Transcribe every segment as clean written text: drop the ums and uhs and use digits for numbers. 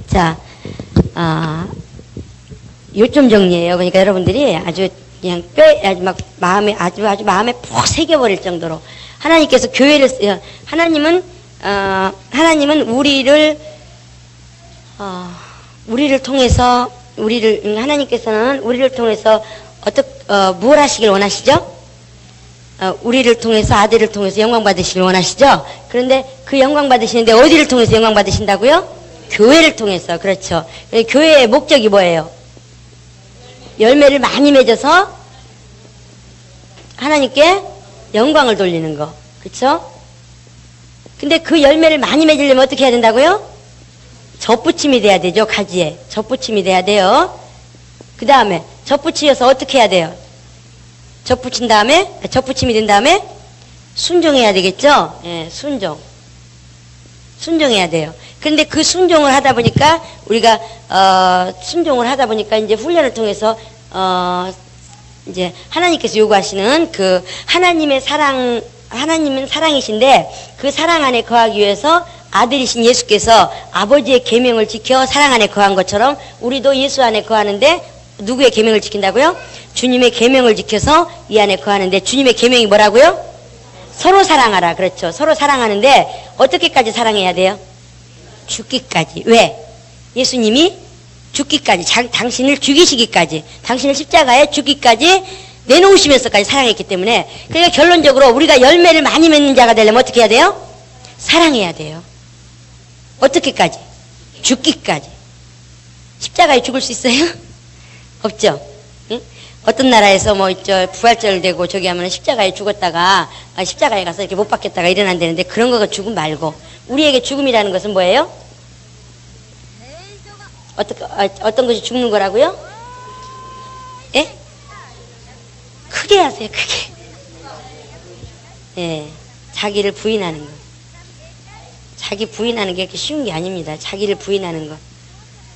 자, 요점 정리예요. 그러니까 여러분들이 아주 그냥 아주 막 마음에 아주 마음에 푹 새겨버릴 정도로 하나님께서 교회를 하나님은 우리를 통해서 하나님께서는 우리를 통해서 뭘 하시길 원하시죠? 우리를 통해서 아들을 통해서 영광 받으시길 원하시죠? 그런데 그 영광 받으시는데 어디를 통해서 영광 받으신다고요? 교회를 통해서. 그렇죠. 교회의 목적이 뭐예요? 열매를 많이 맺어서 하나님께 영광을 돌리는 거. 그렇죠? 근데 그 열매를 많이 맺으려면 어떻게 해야 된다고요? 젖붙임이 돼야 되죠. 가지에 젖붙임이 돼야 돼요. 그 다음에 젖붙이어서 어떻게 해야 돼요? 젖붙임이 된 다음에 순종해야 되겠죠? 예, 순종해야 돼요. 그런데 그 순종을 하다 보니까 우리가 이제 훈련을 통해서 이제 하나님께서 요구하시는 그 하나님은 사랑이신데 그 사랑 안에 거하기 위해서 아들이신 예수께서 아버지의 계명을 지켜 사랑 안에 거한 것처럼 우리도 예수 안에 거하는데 누구의 계명을 지킨다고요? 주님의 계명을 지켜서 이 안에 거하는데 주님의 계명이 뭐라고요? 서로 사랑하라. 그렇죠. 서로 사랑하는데 어떻게까지 사랑해야 돼요? 죽기까지. 왜? 예수님이 죽기까지, 당신을 죽이시기까지, 당신을 십자가에 죽기까지 내놓으시면서까지 사랑했기 때문에, 그러니까 결론적으로 우리가 열매를 많이 맺는 자가 되려면 어떻게 해야 돼요? 사랑해야 돼요. 어떻게까지? 죽기까지. 십자가에 죽을 수 있어요? 없죠? 응? 어떤 나라에서 부활절 되고 저기 하면 십자가에 죽었다가 십자가에 가서 이렇게 못 박혔다가 일어난다는데 그런 거가 죽음 말고 우리에게 죽음이라는 것은 뭐예요? 어떤 것이 죽는 거라고요? 예? 크게 하세요. 크게. 예, 자기를 부인하는 거. 자기 부인하는 게 그렇게 쉬운 게 아닙니다. 자기를 부인하는 거.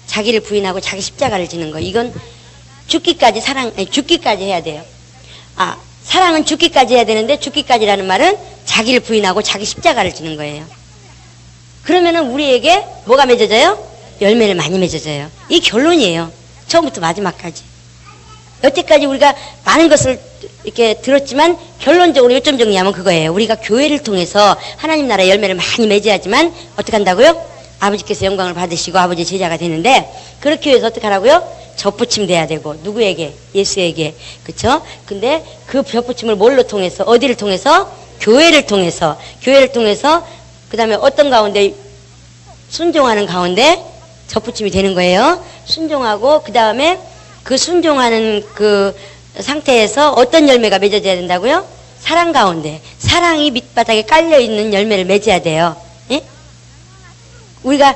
자기를 부인하고 자기 십자가를 지는 거. 이건 죽기까지 죽기까지 해야 돼요. 사랑은 죽기까지 해야 되는데 죽기까지라는 말은 자기를 부인하고 자기 십자가를 지는 거예요. 그러면은 우리에게 뭐가 맺어져요? 열매를 많이 맺어져요. 이 결론이에요. 처음부터 마지막까지. 여태까지 우리가 많은 것을 이렇게 들었지만 결론적으로 요점 정리하면 그거예요. 우리가 교회를 통해서 하나님 나라의 열매를 많이 맺어야지만 어떻게 한다고요? 아버지께서 영광을 받으시고 아버지의 제자가 되는데 그렇게 위해서 어떻게 하라고요? 젖붙임 돼야 되고 누구에게? 예수에게. 그쵸? 근데 그 젖붙임을 뭘로 통해서? 어디를 통해서? 교회를 통해서 그 다음에 어떤 가운데? 순종하는 가운데 젖붙임이 되는 거예요. 순종하고 그 다음에 그 순종하는 그 상태에서 어떤 열매가 맺어져야 된다고요? 사랑 가운데. 사랑이 밑바닥에 깔려있는 열매를 맺어야 돼요. 예? 우리가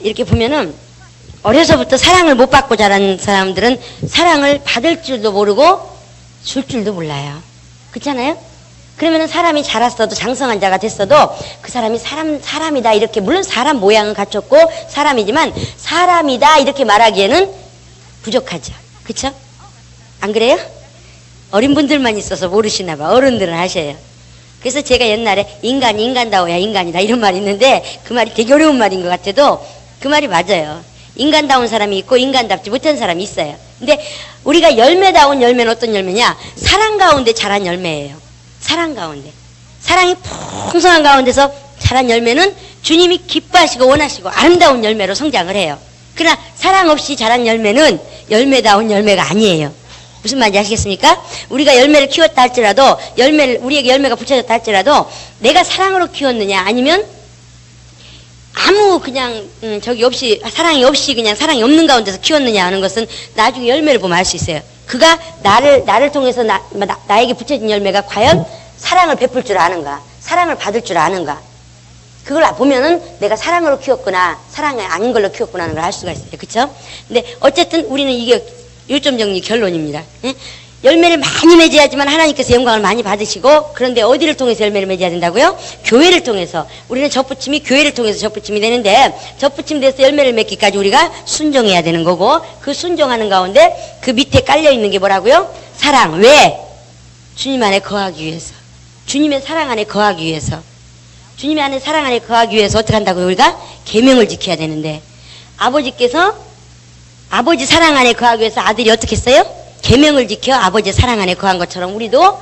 이렇게 보면은 어려서부터 사랑을 못 받고 자란 사람들은 사랑을 받을 줄도 모르고 줄 줄도 몰라요. 그렇잖아요? 그러면은 사람이 자랐어도 장성한 자가 됐어도 그 사람이 사람이다 이렇게, 물론 사람 모양은 갖췄고 사람이지만 사람이다 이렇게 말하기에는 부족하죠. 그쵸? 안 그래요? 어린 분들만 있어서 모르시나 봐. 어른들은 아셔요. 그래서 제가 옛날에 인간다워야 인간이다 이런 말이 있는데 그 말이 되게 어려운 말인 것 같아도 그 말이 맞아요. 인간다운 사람이 있고 인간답지 못한 사람이 있어요. 근데 우리가 열매다운 열매는 어떤 열매냐? 사랑 가운데 자란 열매예요. 사랑 가운데. 사랑이 풍성한 가운데서 자란 열매는 주님이 기뻐하시고 원하시고 아름다운 열매로 성장을 해요. 그러나 사랑 없이 자란 열매는 열매다운 열매가 아니에요. 무슨 말인지 아시겠습니까? 우리가 열매를 키웠다 할지라도 우리에게 열매가 붙여졌다 할지라도 내가 사랑으로 키웠느냐 아니면 아무 그냥 사랑이 없이 그냥 사랑이 없는 가운데서 키웠느냐 하는 것은 나중에 열매를 보면 알 수 있어요. 그가 나를 통해서 나에게 붙여진 열매가 과연 사랑을 베풀 줄 아는가, 사랑을 받을 줄 아는가. 그걸 보면은 내가 사랑으로 키웠구나, 사랑이 아닌 걸로 키웠구나 하는 걸 알 수가 있어요. 그쵸? 근데 어쨌든 우리는 이게 요점 정리 결론입니다. 예? 열매를 많이 맺어야지만 하나님께서 영광을 많이 받으시고, 그런데 어디를 통해서 열매를 맺어야 된다고요? 교회를 통해서. 우리는 젖붙임이 교회를 통해서 젖붙임이 되는데, 젖붙임 돼서 열매를 맺기까지 우리가 순종해야 되는 거고, 그 순종하는 가운데 그 밑에 깔려있는 게 뭐라고요? 사랑. 왜? 주님 안에 거하기 위해서. 주님의 사랑 안에 거하기 위해서. 주님의 사랑 안에 거하기 위해서 어떻게 한다고요? 우리가 계명을 지켜야 되는데, 아버지께서 아버지 사랑 안에 거하기 위해서 아들이 어떻게 했어요? 계명을 지켜 아버지 사랑 안에 거한 것처럼 우리도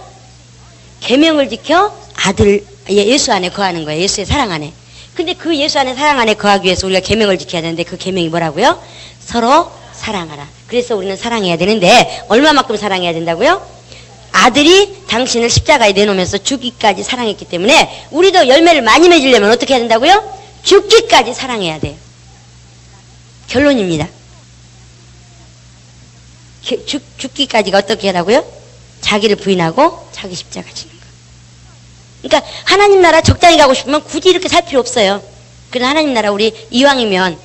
계명을 지켜 아들 예수 안에 거하는 거예요. 예수의 사랑 안에. 근데 그 예수 안에 사랑 안에 거하기 위해서 우리가 계명을 지켜야 되는데 그 계명이 뭐라고요? 서로 사랑하라. 그래서 우리는 사랑해야 되는데 얼마만큼 사랑해야 된다고요? 아들이 당신을 십자가에 내놓으면서 죽기까지 사랑했기 때문에 우리도 열매를 많이 맺으려면 어떻게 해야 된다고요? 죽기까지 사랑해야 돼요. 결론입니다. 죽기까지가 어떻게 하라고요? 자기를 부인하고 자기 십자가 지는 거. 그러니까 하나님 나라 적당히 가고 싶으면 굳이 이렇게 살 필요 없어요. 그래서 하나님 나라 우리 이왕이면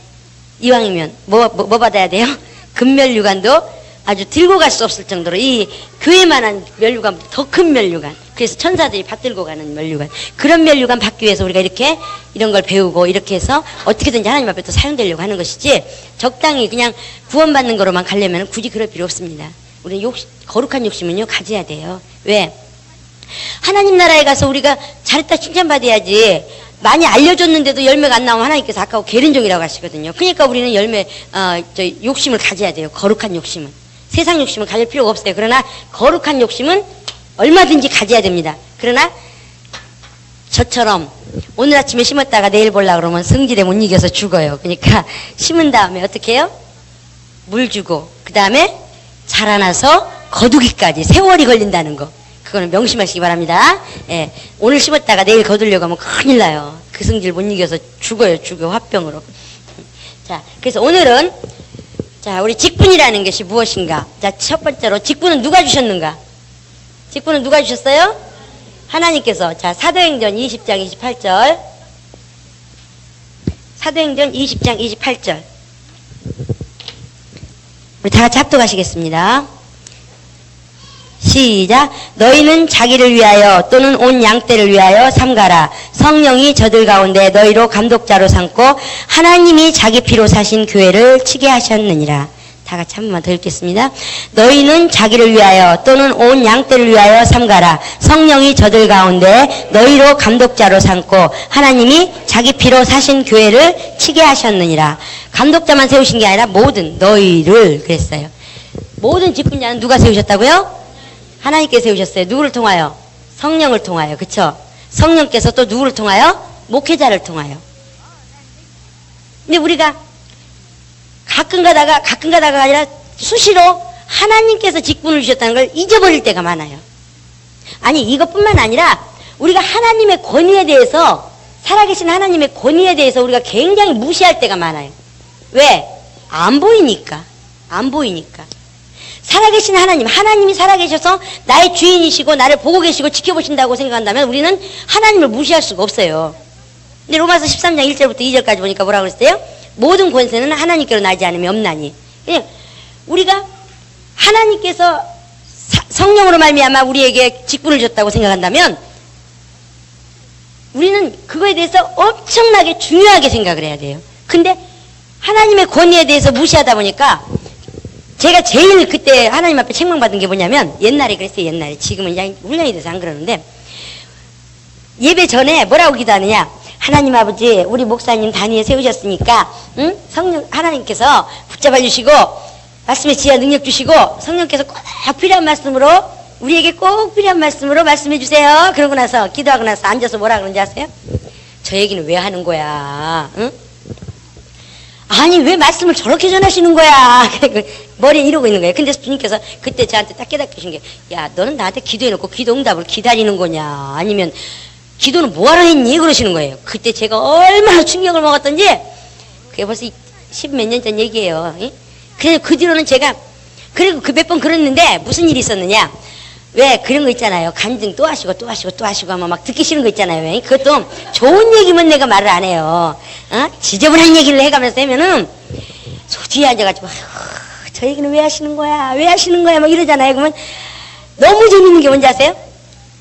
뭐 받아야 돼요? 금면류관도 아주 들고 갈 수 없을 정도로 이 교회만한 면류관, 더 큰 면류관. 그래서 천사들이 받들고 가는 면류관. 그런 면류관 받기 위해서 우리가 이렇게 이런 걸 배우고 이렇게 해서 어떻게든지 하나님 앞에 또 사용되려고 하는 것이지 적당히 그냥 구원받는 거로만 가려면 굳이 그럴 필요 없습니다. 우리는 거룩한 욕심은요 가져야 돼요. 왜? 하나님 나라에 가서 우리가 잘했다 칭찬받아야지. 많이 알려줬는데도 열매가 안 나오면 하나님께서 아까워 계른종이라고 하시거든요. 그러니까 우리는 욕심을 가져야 돼요. 거룩한 욕심은. 세상 욕심은 가질 필요가 없어요. 그러나 거룩한 욕심은 얼마든지 가져야 됩니다. 그러나 저처럼 오늘 아침에 심었다가 내일 보려고 그러면 성질에 못 이겨서 죽어요. 그러니까 심은 다음에 어떻게 해요? 물 주고 그 다음에 자라나서 거두기까지 세월이 걸린다는 거. 그거는 명심하시기 바랍니다. 예, 오늘 심었다가 내일 거두려고 하면 큰일 나요. 그 성질 못 이겨서 죽어요. 화병으로. 자, 그래서 오늘은 자, 우리 직분이라는 것이 무엇인가? 자, 첫 번째로 직분은 누가 주셨는가? 직분은 누가 주셨어요? 하나님께서. 자, 사도행전 20장 28절. 사도행전 20장 28절. 우리 다 같이 합독하시겠습니다. 시작. 너희는 자기를 위하여 또는 온 양떼를 위하여 삼가라. 성령이 저들 가운데 너희로 감독자로 삼고 하나님이 자기 피로 사신 교회를 치게 하셨느니라. 다 같이 한 번만 더 읽겠습니다. 너희는 자기를 위하여 또는 온 양떼를 위하여 삼가라. 성령이 저들 가운데 너희로 감독자로 삼고 하나님이 자기 피로 사신 교회를 치게 하셨느니라. 감독자만 세우신 게 아니라 모든 너희를 그랬어요. 모든 직분자는 누가 세우셨다고요? 하나님께 세우셨어요. 누구를 통하여? 성령을 통하여. 그쵸? 성령께서 또 누구를 통하여? 목회자를 통하여. 근데 우리가 가끔 가다가 아니라 수시로 하나님께서 직분을 주셨다는 걸 잊어버릴 때가 많아요. 아니 이것뿐만 아니라 우리가 하나님의 권위에 대해서 살아계신 하나님의 권위에 대해서 우리가 굉장히 무시할 때가 많아요. 왜? 안 보이니까. 살아계신 하나님이 살아계셔서 나의 주인이시고 나를 보고 계시고 지켜보신다고 생각한다면 우리는 하나님을 무시할 수가 없어요. 근데 로마서 13장 1절부터 2절까지 보니까 뭐라고 그랬어요? 모든 권세는 하나님께로 나지 않으면 없나니. 그냥 우리가 하나님께서 성령으로 말미암아 우리에게 직분을 줬다고 생각한다면 우리는 그거에 대해서 엄청나게 중요하게 생각을 해야 돼요. 근데 하나님의 권위에 대해서 무시하다 보니까 제가 제일 그때 하나님 앞에 책망받은 게 뭐냐면 옛날에 그랬어요. 옛날에. 지금은 그냥 훈련이 돼서 안 그러는데 예배 전에 뭐라고 기도하느냐. 하나님 아버지 우리 목사님 단위에 세우셨으니까 응? 성령 하나님께서 붙잡아 주시고 말씀의 지혜와 능력 주시고 성령께서 꼭 필요한 말씀으로 우리에게 꼭 필요한 말씀으로 말씀해 주세요. 그러고 나서 기도하고 나서 앉아서 뭐라 그런지 아세요? 저 얘기는 왜 하는 거야? 응? 아니 왜 말씀을 저렇게 전하시는 거야? 머리에 이러고 있는 거예요. 근데 주님께서 그때 저한테 딱 깨닫게 주신 게 야 너는 나한테 기도해놓고 기도 응답을 기다리는 거냐 아니면 기도는 뭐하러 했니? 그러시는 거예요. 그때 제가 얼마나 충격을 먹었던지 그게 벌써 10몇 년 전 얘기예요. 그래서 그 뒤로는 제가 그리고 그 몇 번 그랬는데 무슨 일이 있었느냐. 왜 그런 거 있잖아요. 간증 또 하시고 하면 막 듣기 싫은 거 있잖아요. 왜? 그것도 좋은 얘기면 내가 말을 안 해요. 지저분한 얘기를 해가면서 하면은 뒤에 앉아가지고 저 얘기는 왜 하시는 거야? 막 이러잖아요. 그러면 너무 재밌는 게 뭔지 아세요?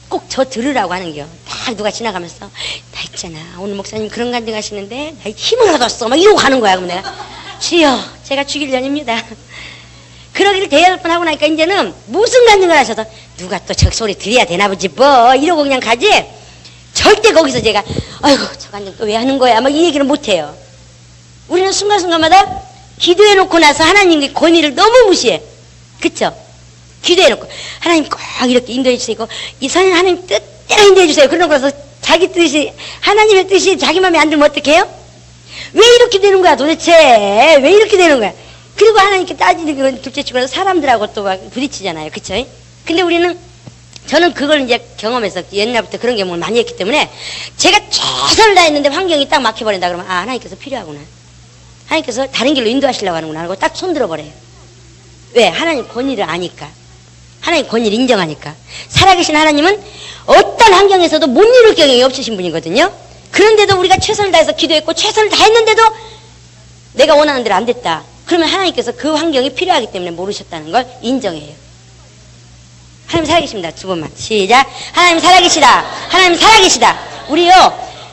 꼭 저 들으라고 하는 게요. 딱 누가 지나가면서 나 있잖아 오늘 목사님 그런 간증 하시는데 나 힘을 얻었어 막 이러고 가는 거야. 그럼 내가 주여 제가 죽일 년입니다. 그러기를 대여섯 번 하고 나니까 이제는 무슨 간증을 하셔도 누가 또 저 소리 들어야 되나 보지 뭐 이러고 그냥 가지 절대 거기서 제가 아이고 저 간증 또 왜 하는 거야 막 이 얘기를 못해요. 우리는 순간순간마다 기도해놓고 나서 하나님의 권위를 너무 무시해. 그쵸? 기도해놓고 하나님 꼭 이렇게 인도해 주시고 이 선인 하나님 뜻대로 인도해 주세요. 그러고 나서 자기 뜻이 하나님의 뜻이 자기 마음에 안 들면 어떡해요? 왜 이렇게 되는 거야 도대체? 왜 이렇게 되는 거야? 그리고 하나님께 따지는 건 둘째치고 사람들하고 또 막 부딪히잖아요. 그쵸? 근데 저는 그걸 이제 경험해서 옛날부터 그런 경험을 많이 했기 때문에 제가 최선을 다했는데 환경이 딱 막혀버린다 그러면 아 하나님께서 필요하구나. 하나님께서 다른 길로 인도하시려고 하는구나 하고 딱 손들어버려요. 왜? 하나님 권위를 아니까. 하나님 권위를 인정하니까. 살아계신 하나님은 어떤 환경에서도 못 이룰 경향이 없으신 분이거든요. 그런데도 우리가 최선을 다해서 기도했고 최선을 다했는데도 내가 원하는 대로 안 됐다. 그러면 하나님께서 그 환경이 필요하기 때문에 모르셨다는 걸 인정해요. 하나님 살아계십니다. 두 번만 시작. 하나님 살아계시다. 하나님 살아계시다. 우리요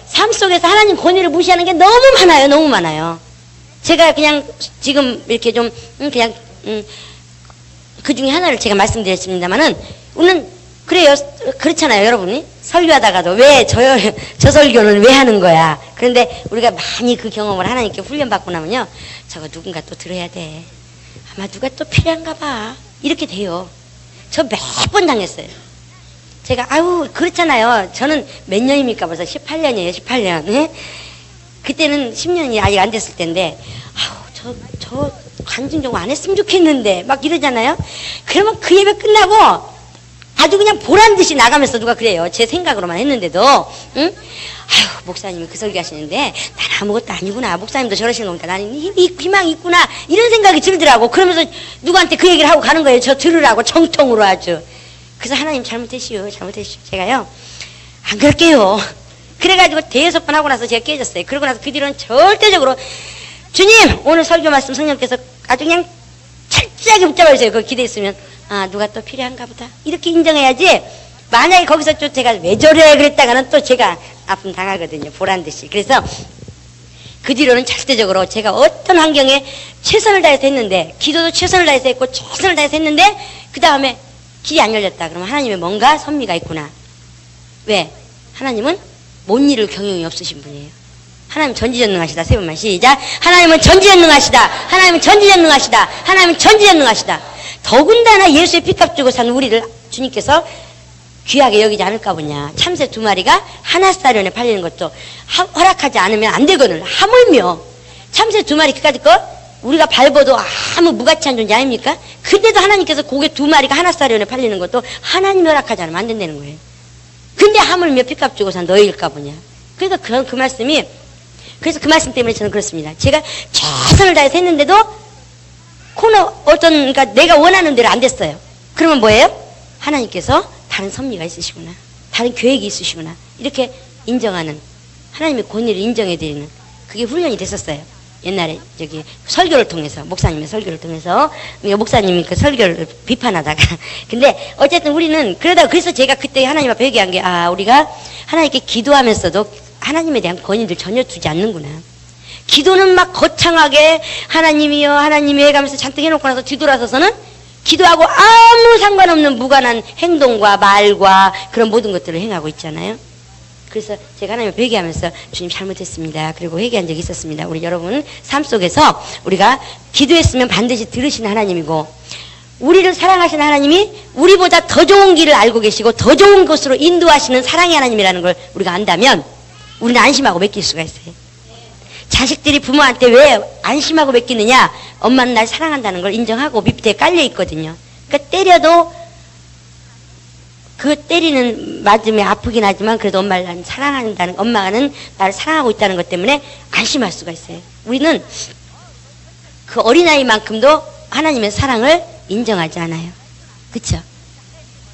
삶 속에서 하나님 권위를 무시하는 게 너무 많아요. 너무 많아요. 제가 그냥 지금 이렇게 좀 그냥 그 중에 하나를 제가 말씀드렸습니다만은 우리는 그래요. 그렇잖아요. 여러분이 설교하다가도 왜 저 설교는 왜 하는 거야. 그런데 우리가 많이 그 경험을 하나님께 훈련받고 나면요 저거 누군가 또 들어야 돼. 아마 누가 또 필요한가 봐. 이렇게 돼요. 저 몇 번 당했어요. 제가 아유 그렇잖아요. 저는 몇 년입니까? 벌써 18년이에요. 18년. 네? 그때는 10년이 아직 안 됐을 때인데 아우 저 간증 안 했으면 좋겠는데 막 이러잖아요. 그러면 그 예배 끝나고 아주 그냥 보란 듯이 나가면서 누가 그래요. 제 생각으로만 했는데도 응? 아유 목사님이 그 설교 하시는데 난 아무것도 아니구나. 목사님도 저러시는 거니까 나는 희망이 있구나. 이런 생각이 들더라고. 그러면서 누구한테 그 얘기를 하고 가는 거예요. 저 들으라고 정통으로 아주. 그래서 하나님 잘못했시오. 제가요 안 그럴게요. 그래가지고 대여섯 번 하고 나서 제가 깨졌어요. 그러고 나서 그 뒤로는 절대적으로 주님 오늘 설교 말씀 성령께서 아주 그냥 철저하게 붙잡아주세요. 그거 기대했으면 아 누가 또 필요한가 보다 이렇게 인정해야지. 만약에 거기서 또 제가 왜 저래 그랬다가는 또 제가 아픔 당하거든요. 보란듯이. 그래서 그 뒤로는 절대적으로 제가 어떤 환경에 최선을 다해서 했는데 기도도 최선을 다해서 했고 최선을 다해서 했는데 그 다음에 길이 안 열렸다 그러면 하나님의 뭔가 섭리가 있구나. 왜? 하나님은 못 이룰 경영이 없으신 분이에요. 하나님 전지전능하시다. 세 번만 시작. 하나님은 전지전능하시다. 하나님은 전지전능하시다. 하나님은 전지전능하시다. 더군다나 예수의 피값 주고 산 우리를 주님께서 귀하게 여기지 않을까 보냐. 참새 2마리가 하나사련에 팔리는 것도 허락하지 않으면 안 되거든. 하물며 참새 2마리 그까짓 거 우리가 밟아도 아무 무가치한 존재 아닙니까? 근데도 하나님께서 고개 2마리가 하나사련에 팔리는 것도 하나님이 허락하지 않으면 안 된다는 거예요. 근데 하물며 피값 주고 산 너희일까 보냐. 그러니까 그 말씀이 그래서 그 말씀 때문에 저는 그렇습니다. 제가 최선을 다해서 했는데도 그러니까 내가 원하는 대로 안 됐어요. 그러면 뭐예요? 하나님께서 다른 섭리가 있으시구나. 다른 계획이 있으시구나. 이렇게 인정하는 하나님의 권위를 인정해드리는 그게 훈련이 됐었어요. 옛날에 설교를 통해서 목사님의 설교를 통해서 목사님이 그 설교를 비판하다가 근데 어쨌든 우리는 그래서 제가 그때 하나님 앞에 얘기한 게 우리가 하나님께 기도하면서도 하나님에 대한 권위를 전혀 두지 않는구나. 기도는 막 거창하게 하나님이여 하나님이 해가면서 잔뜩 해놓고 나서 뒤돌아서서는 기도하고 아무 상관없는 무관한 행동과 말과 그런 모든 것들을 행하고 있잖아요. 그래서 제가 하나님을 회개하면서 주님 잘못했습니다. 그리고 회개한 적이 있었습니다. 우리 여러분 삶 속에서 우리가 기도했으면 반드시 들으시는 하나님이고 우리를 사랑하시는 하나님이 우리보다 더 좋은 길을 알고 계시고 더 좋은 곳으로 인도하시는 사랑의 하나님이라는 걸 우리가 안다면 우리는 안심하고 맡길 수가 있어요. 자식들이 부모한테 왜 안심하고 맡기느냐? 엄마는 날 사랑한다는 걸 인정하고 밑에 깔려 있거든요. 그러니까 때려도 그 때리는 맞으면 아프긴 하지만 그래도 엄마를 난 사랑한다는 엄마는 나를 사랑하고 있다는 것 때문에 안심할 수가 있어요. 우리는 그 어린아이만큼도 하나님의 사랑을 인정하지 않아요. 그쵸?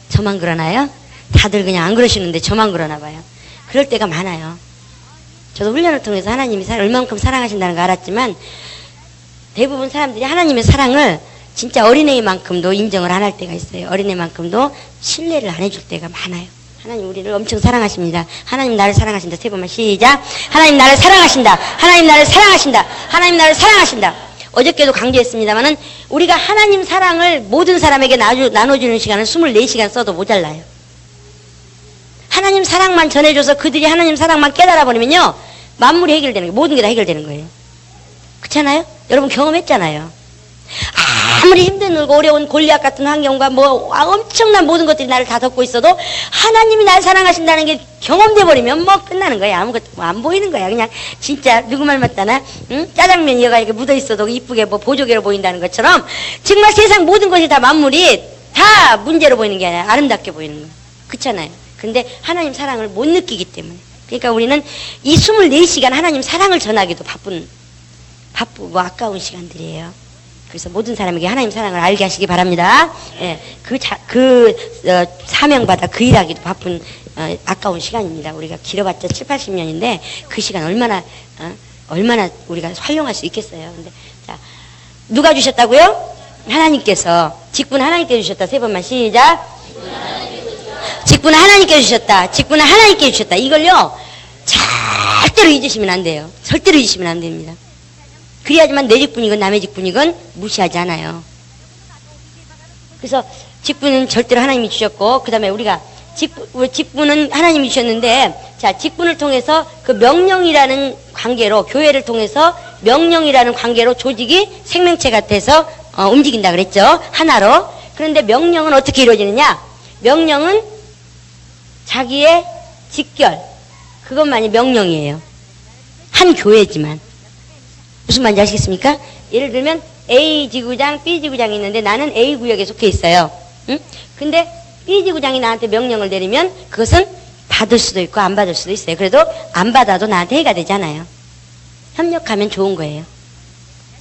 저만 그러나요? 다들 그냥 안 그러시는데 저만 그러나 봐요. 그럴 때가 많아요. 저도 훈련을 통해서 하나님이 얼만큼 사랑하신다는 걸 알았지만 대부분 사람들이 하나님의 사랑을 진짜 어린애만큼도 인정을 안 할 때가 있어요. 어린애만큼도 신뢰를 안 해줄 때가 많아요. 하나님 우리를 엄청 사랑하십니다. 하나님 나를 사랑하신다. 세 번만 시작. 하나님 나를 사랑하신다. 하나님 나를 사랑하신다. 하나님 나를 사랑하신다. 어저께도 강조했습니다만은 우리가 하나님 사랑을 모든 사람에게 나눠주는 시간은 24시간 써도 모자라요. 하나님 사랑만 전해줘서 그들이 하나님 사랑만 깨달아 버리면요 만물이 해결되는 거예요. 모든 게 다 해결되는 거예요. 그렇잖아요? 여러분 경험했잖아요. 아무리 힘들고 어려운 골리앗 같은 환경과 뭐 엄청난 모든 것들이 나를 다 덮고 있어도 하나님이 날 사랑하신다는 게 경험돼 버리면 뭐 끝나는 거야. 아무것도 안 보이는 거야. 그냥 진짜 누구 말 맞다나 짜장면 이어가 이렇게 묻어 있어도 이쁘게 뭐 보조개로 보인다는 것처럼 정말 세상 모든 것이 다 만물이 다 문제로 보이는 게 아니라 아름답게 보이는 거야. 그렇잖아요. 근데 하나님 사랑을 못 느끼기 때문에. 그러니까 우리는 이 24시간 하나님 사랑을 전하기도 바쁘고 아까운 시간들이에요. 그래서 모든 사람에게 하나님 사랑을 알게 하시기 바랍니다. 예, 사명받아 그 일하기도 바쁜 아까운 시간입니다. 우리가 길어봤자 7, 80년인데 그 시간 얼마나 우리가 활용할 수 있겠어요. 근데 자, 누가 주셨다고요? 하나님께서. 직분은 하나님께 주셨다. 3번만 시작. 직분은 하나님께 주셨다. 직분은 하나님께 주셨다. 이걸요 절대로 잊으시면 안 돼요. 절대로 잊으시면 안 됩니다. 그래야지만 내 직분이건 남의 직분이건 무시하지 않아요. 그래서 직분은 절대로 하나님이 주셨고, 그 다음에 우리가 직분은 하나님이 주셨는데, 자, 직분을 통해서 그 명령이라는 관계로, 교회를 통해서 명령이라는 관계로 조직이 생명체 같아서 움직인다 그랬죠. 하나로. 그런데 명령은 어떻게 이루어지느냐? 명령은 자기의 직결, 그것만이 명령이에요. 한 교회지만. 무슨 말인지 아시겠습니까? 예를 들면 A 지구장, B 지구장이 있는데 나는 A 구역에 속해 있어요. 응? 근데 B 지구장이 나한테 명령을 내리면 그것은 받을 수도 있고 안 받을 수도 있어요. 그래도 안 받아도 나한테 해가 되잖아요. 협력하면 좋은 거예요.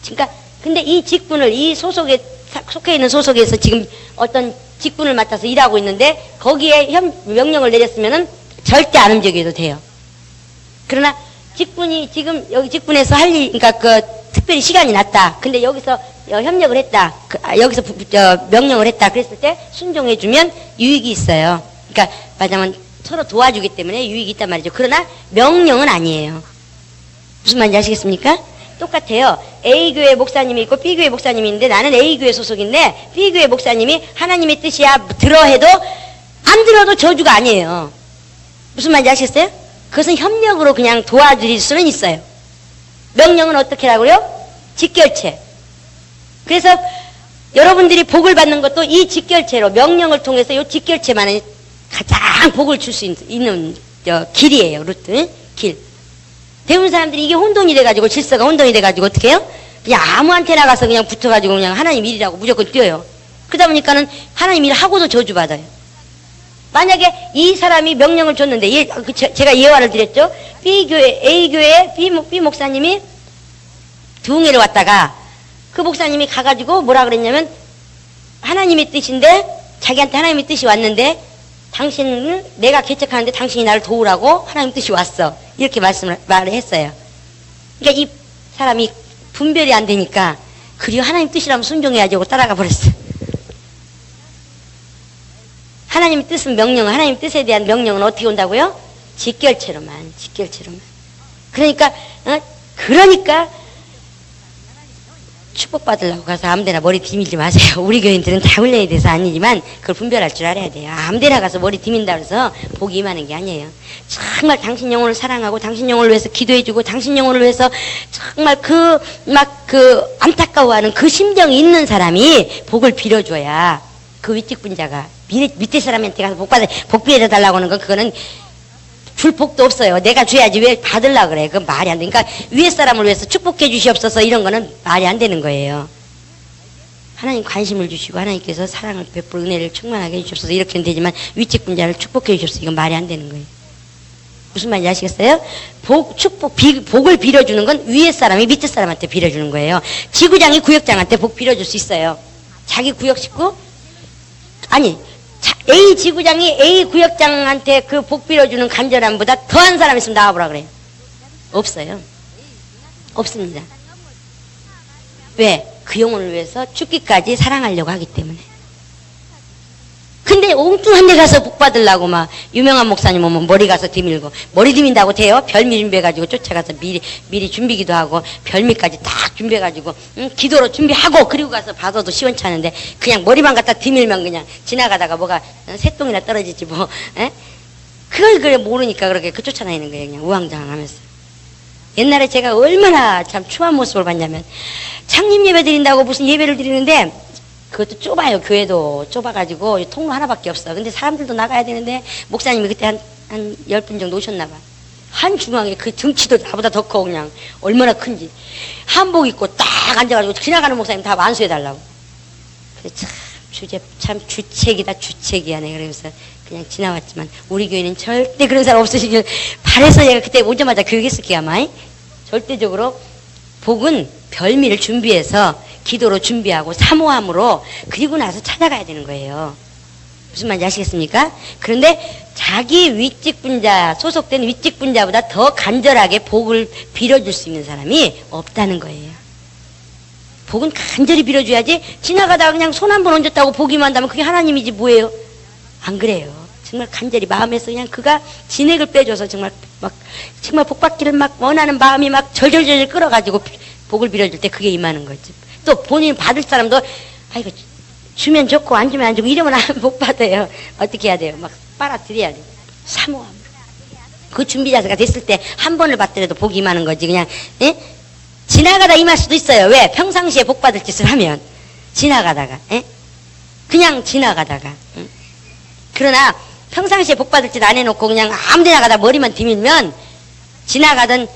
그러니까 근데 이 직분을 이 소속에 속해 있는 소속에서 지금 어떤 직분을 맡아서 일하고 있는데 거기에 명령을 내렸으면은 절대 안 움직여도 돼요. 그러나 직분이 지금 여기 직분에서 할 일, 그러니까 그 특별히 시간이 났다. 근데 여기서 협력을 했다. 여기서 명령을 했다. 그랬을 때 순종해주면 유익이 있어요. 그러니까 말하자면 서로 도와주기 때문에 유익이 있단 말이죠. 그러나 명령은 아니에요. 무슨 말인지 아시겠습니까? 똑같아요. A교회 목사님이 있고 B교회 목사님이 있는데 나는 A교회 소속인데 B교회 목사님이 하나님의 뜻이야 들어 해도 안 들어도 저주가 아니에요. 무슨 말인지 아시겠어요? 그것은 협력으로 그냥 도와줄 수는 있어요. 명령은 어떻게 하고요? 직결체. 그래서 여러분들이 복을 받는 것도 이 직결체로 명령을 통해서 이 직결체만은 가장 복을 줄 수 있는 길이에요. 루트, 길. 대부분 사람들이 이게 혼돈이 돼가지고 질서가 혼돈이 돼가지고 어떻게 해요? 그냥 아무한테 나가서 그냥 붙어가지고 그냥 하나님 일이라고 무조건 뛰어요. 그러다 보니까는 하나님 일 하고도 저주받아요. 만약에 이 사람이 명령을 줬는데 제가 예화를 드렸죠. B교회, A교회 B 목사님이 두흥회를 왔다가 그 목사님이 가가지고 뭐라 그랬냐면 하나님의 뜻인데 자기한테 하나님의 뜻이 왔는데 당신은 내가 개척하는데 당신이 나를 도우라고 하나님 뜻이 왔어. 이렇게 말을 했어요. 그러니까 이 사람이 분별이 안 되니까 그리고 하나님 뜻이라면 순종해야지 하고 따라가 버렸어요. 하나님의 뜻은 명령은 하나님의 뜻에 대한 명령은 어떻게 온다고요? 직결체로만. 그러니까 축복받으려고 가서 아무데나 머리 디밀지 마세요. 우리 교인들은 다 훈련에 대해서 아니지만 그걸 분별할 줄 알아야 돼요. 아무데나 가서 머리 디민다 그래서 복이 임하는 게 아니에요. 정말 당신 영혼을 사랑하고 당신 영혼을 위해서 기도해주고 당신 영혼을 위해서 정말 안타까워하는 그 심정이 있는 사람이 복을 빌어줘야 그 윗직분자가 밑에 사람한테 가서 복 빌어달라고 하는 건 그거는 줄 복도 없어요. 내가 줘야지 왜 받으려고 그래. 그건 말이 안 돼. 그러니까 위에 사람을 위해서 축복해 주시옵소서 이런 거는 말이 안 되는 거예요. 하나님 관심을 주시고 하나님께서 사랑을 베풀어 은혜를 충만하게 해주시옵소서 이렇게는 되지만 윗직분자를 축복해 주시옵소서 이건 말이 안 되는 거예요. 무슨 말인지 아시겠어요? 복을 빌어주는 건 위에 사람이 밑에 사람한테 빌어주는 거예요. 지구장이 구역장한테 복 빌어줄 수 있어요. 자기 구역 식구? 아니 A 지구장이 A 구역장한테 그 복 빌어주는 간절함보다 더한 사람 있으면 나와보라 그래요. 없어요. 없습니다. 왜? 그 영혼을 위해서 죽기까지 사랑하려고 하기 때문에. 근데 엉뚱한 데 가서 복 받으려고 막 유명한 목사님 오면 머리 가서 디밀고 머리 디민다고 돼요? 별미 준비해가지고 쫓아가서 미리 준비기도 하고 별미까지 딱 준비해가지고 기도로 준비하고 그리고 가서 받아도 시원찮은데 그냥 머리만 갖다 디밀면 그냥 지나가다가 뭐가 새똥이나 떨어지지 뭐. 에? 그걸 모르니까 그렇게 쫓아다니는 거예요. 그냥 우왕좌왕하면서. 옛날에 제가 얼마나 참 추한 모습을 봤냐면 창립 예배 드린다고 무슨 예배를 드리는데 그것도 좁아요. 교회도 좁아가지고 통로 하나밖에 없어. 근데 사람들도 나가야 되는데 목사님이 그때 한 10분 정도 오셨나 봐. 한 중앙에 그 등치도 나보다 더 커. 그냥 얼마나 큰지 한복 입고 딱 앉아가지고 지나가는 목사님 다 완수해달라고. 그래 참 주책이다 주책이야. 내가 그러면서 그냥 지나왔지만 우리 교회는 절대 그런 사람 없으시길 바래서 얘가 그때 오자마자 교육했을게요 아마. 절대적으로 복은 별미를 준비해서 기도로 준비하고 사모함으로 그리고 나서 찾아가야 되는 거예요. 무슨 말인지 아시겠습니까? 그런데 자기 윗직분자 소속된 윗직분자보다 더 간절하게 복을 빌어줄 수 있는 사람이 없다는 거예요. 복은 간절히 빌어줘야지 지나가다가 그냥 손 한 번 얹었다고 복이만 한다면 그게 하나님이지 뭐예요? 안 그래요. 정말 간절히 마음에서 그냥 그가 진액을 빼줘서 정말 복 받기를 막 원하는 마음이 막 절절절 끌어가지고 복을 빌어줄 때 그게 임하는 거지. 또 본인 받을 사람도 아이고 주면 좋고 안 주면 안 주고 이러면 못 받아요. 어떻게 해야 돼요? 막 빨아들여야 돼요. 사모함. 그 준비 자세가 됐을 때 한 번을 받더라도 복이 임하는 거지. 그냥 예? 지나가다 임할 수도 있어요. 왜? 평상시에 복 받을 짓을 하면 지나가다가 그냥 지나가다가 그러나 평상시에 복 받을 짓 안 해놓고 그냥 아무데나 가다 머리만 디밀면 지나가던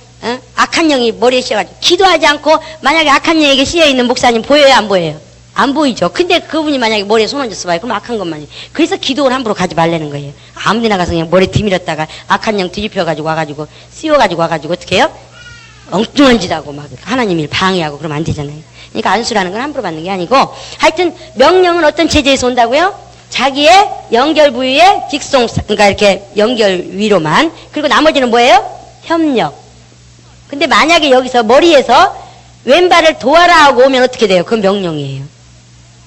악한 영이 머리에 씌어가지고 기도하지 않고 만약에 악한 영에게 씌어있는 목사님 보여요 안 보여요? 안 보이죠. 근데 그분이 만약에 머리에 손 얹었어 봐요. 그럼 악한 것만이. 그래서 기도를 함부로 가지 말라는 거예요. 아무데나 가서 그냥 머리 디밀었다가 악한 영 뒤집혀가지고 와가지고 씌워가지고 와가지고 어떻게 해요? 엉뚱한 짓 하고 막 하나님 일 방해하고 그러면 안 되잖아요. 그러니까 안수라는 건 함부로 받는 게 아니고 하여튼 명령은 어떤 체제에서 온다고요? 자기의 연결 부위의 직송, 그러니까 이렇게 연결 위로만. 그리고 나머지는 뭐예요? 협력. 근데 만약에 여기서 머리에서 왼발을 도와라 하고 오면 어떻게 돼요? 그건 명령이에요.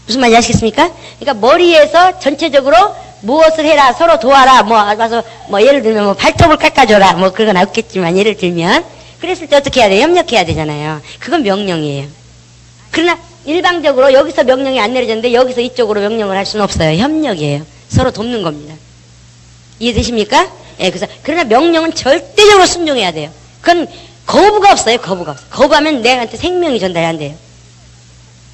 무슨 말인지 아시겠습니까? 그러니까 머리에서 전체적으로 무엇을 해라, 서로 도와라, 와서 예를 들면 발톱을 깎아줘라, 그건 없겠지만 예를 들면 그랬을 때 어떻게 해야 돼요? 협력해야 되잖아요. 그건 명령이에요. 그러나 일방적으로 여기서 명령이 안 내려졌는데 여기서 이쪽으로 명령을 할 수는 없어요. 협력이에요. 서로 돕는 겁니다. 이해되십니까? 예, 그러나 명령은 절대적으로 순종해야 돼요. 그건 거부가 없어요. 거부가 없어요. 거부하면 내한테 생명이 전달이 안 돼요.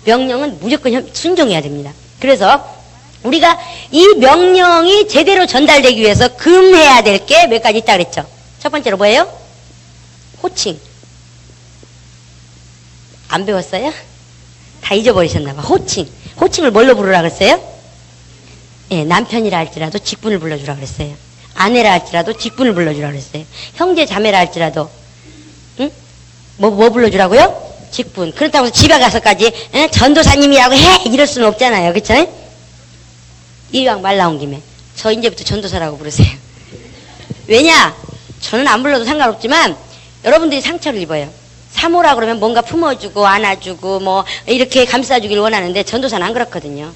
명령은 무조건 순종해야 됩니다. 그래서 우리가 이 명령이 제대로 전달되기 위해서 금해야 될 게 몇 가지 있다 그랬죠. 첫 번째로 뭐예요? 호칭. 안 배웠어요? 다 잊어버리셨나봐. 호칭. 호칭을 뭘로 부르라 그랬어요? 예, 남편이라 할지라도 직분을 불러주라 그랬어요. 아내라 할지라도 직분을 불러주라 그랬어요. 형제 자매라 할지라도 뭐 불러주라고요? 직분. 그렇다고 해서 집에 가서까지 전도사님이라고 해! 이럴 수는 없잖아요. 그쵸? 이왕 말 나온 김에 저 이제부터 전도사라고 부르세요. 왜냐? 저는 안 불러도 상관없지만 여러분들이 상처를 입어요. 사모라 그러면 뭔가 품어주고 안아주고 이렇게 감싸주길 원하는데 전도사는 안 그렇거든요.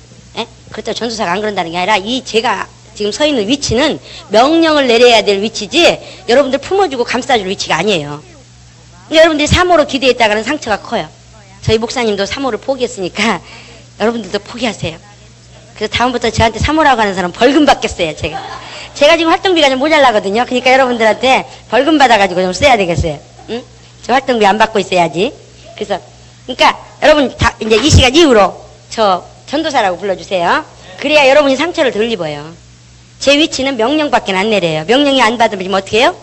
그렇다고 전도사가 안 그런다는 게 아니라 제가 지금 서 있는 위치는 명령을 내려야 될 위치지 여러분들 품어주고 감싸줄 위치가 아니에요. 여러분들이 사모로 기대했다가는 상처가 커요. 저희 목사님도 사모를 포기했으니까 여러분들도 포기하세요. 그래서 다음부터 저한테 사모라고 하는 사람 벌금 받겠어요. 제가 지금 활동비가 좀 모자라거든요. 그러니까 여러분들한테 벌금 받아가지고 좀 써야 되겠어요. 응? 저 활동비 안 받고 있어야지. 그러니까 여러분 이제 이 시간 이후로 저 전도사라고 불러주세요. 그래야 여러분이 상처를 덜 입어요. 제 위치는 명령밖에 안 내려요. 명령이 안 받으면 어떻게 해요?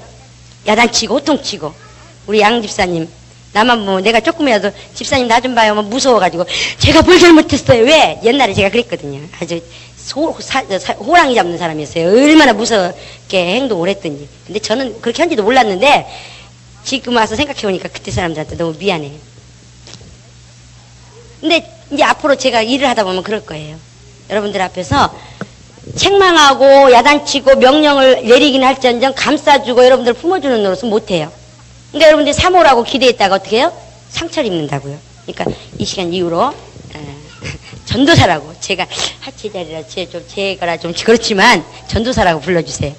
야단치고 호통치고. 우리 양 집사님 나만 내가 조금이라도 집사님 나 좀 봐요 무서워가지고 제가 뭘 잘못했어요. 왜? 옛날에 제가 그랬거든요. 아주 호랑이 잡는 사람이었어요. 얼마나 무섭게 행동을 했든지. 근데 저는 그렇게 한지도 몰랐는데 지금 와서 생각해보니까 그때 사람들한테 너무 미안해요. 근데 이제 앞으로 제가 일을 하다 보면 그럴 거예요. 여러분들 앞에서 책망하고 야단치고 명령을 내리긴 할지언정 감싸주고 여러분들 품어주는 노릇은 못해요. 그러니까 여러분들이 사모라고 기대했다가 어떻게 해요? 상처를 입는다고요. 그러니까 이 시간 이후로 전도사라고 제가 제 자리라 제거라 좀 그렇지만 전도사라고 불러주세요.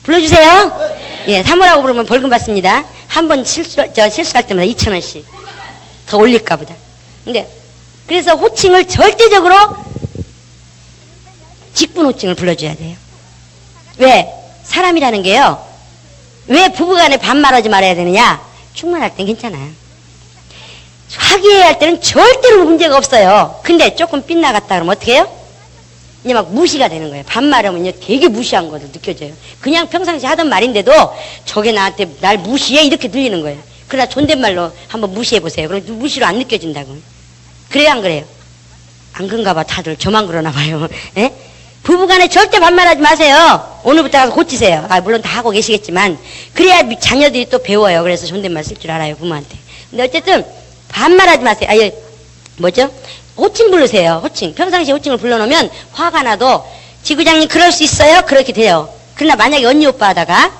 불러주세요. 예, 사모라고 부르면 벌금 받습니다. 한 번 실수할 때마다 2,000원씩 더 올릴까 보다. 근데 그래서 호칭을 절대적으로 직분 호칭을 불러줘야 돼요. 왜? 사람이라는 게요. 왜 부부간에 반말하지 말아야 되느냐? 충만할 땐 괜찮아요. 화기애애할 때는 절대로 문제가 없어요. 근데 조금 빗나갔다 그러면 어떻게 해요? 이제 막 무시가 되는 거예요. 반말하면요 되게 무시한 것도 느껴져요. 그냥 평상시 하던 말인데도 저게 나한테 날 무시해 이렇게 들리는 거예요. 그러나 존댓말로 한번 무시해 보세요. 그럼 무시로 안 느껴진다고. 그래요 안 그래요? 안 그런가 봐. 다들 저만 그러나 봐요. 예? 부부간에 절대 반말하지 마세요. 오늘부터 가서 고치세요. 물론 다 하고 계시겠지만 그래야 자녀들이 또 배워요. 그래서 존댓말 쓸 줄 알아요 부모한테. 근데 어쨌든 반말하지 마세요. 뭐죠? 호칭 부르세요. 호칭. 평상시에 호칭을 불러놓으면 화가 나도 지구장님 그럴 수 있어요? 그렇게 돼요. 그러나 만약에 언니 오빠 하다가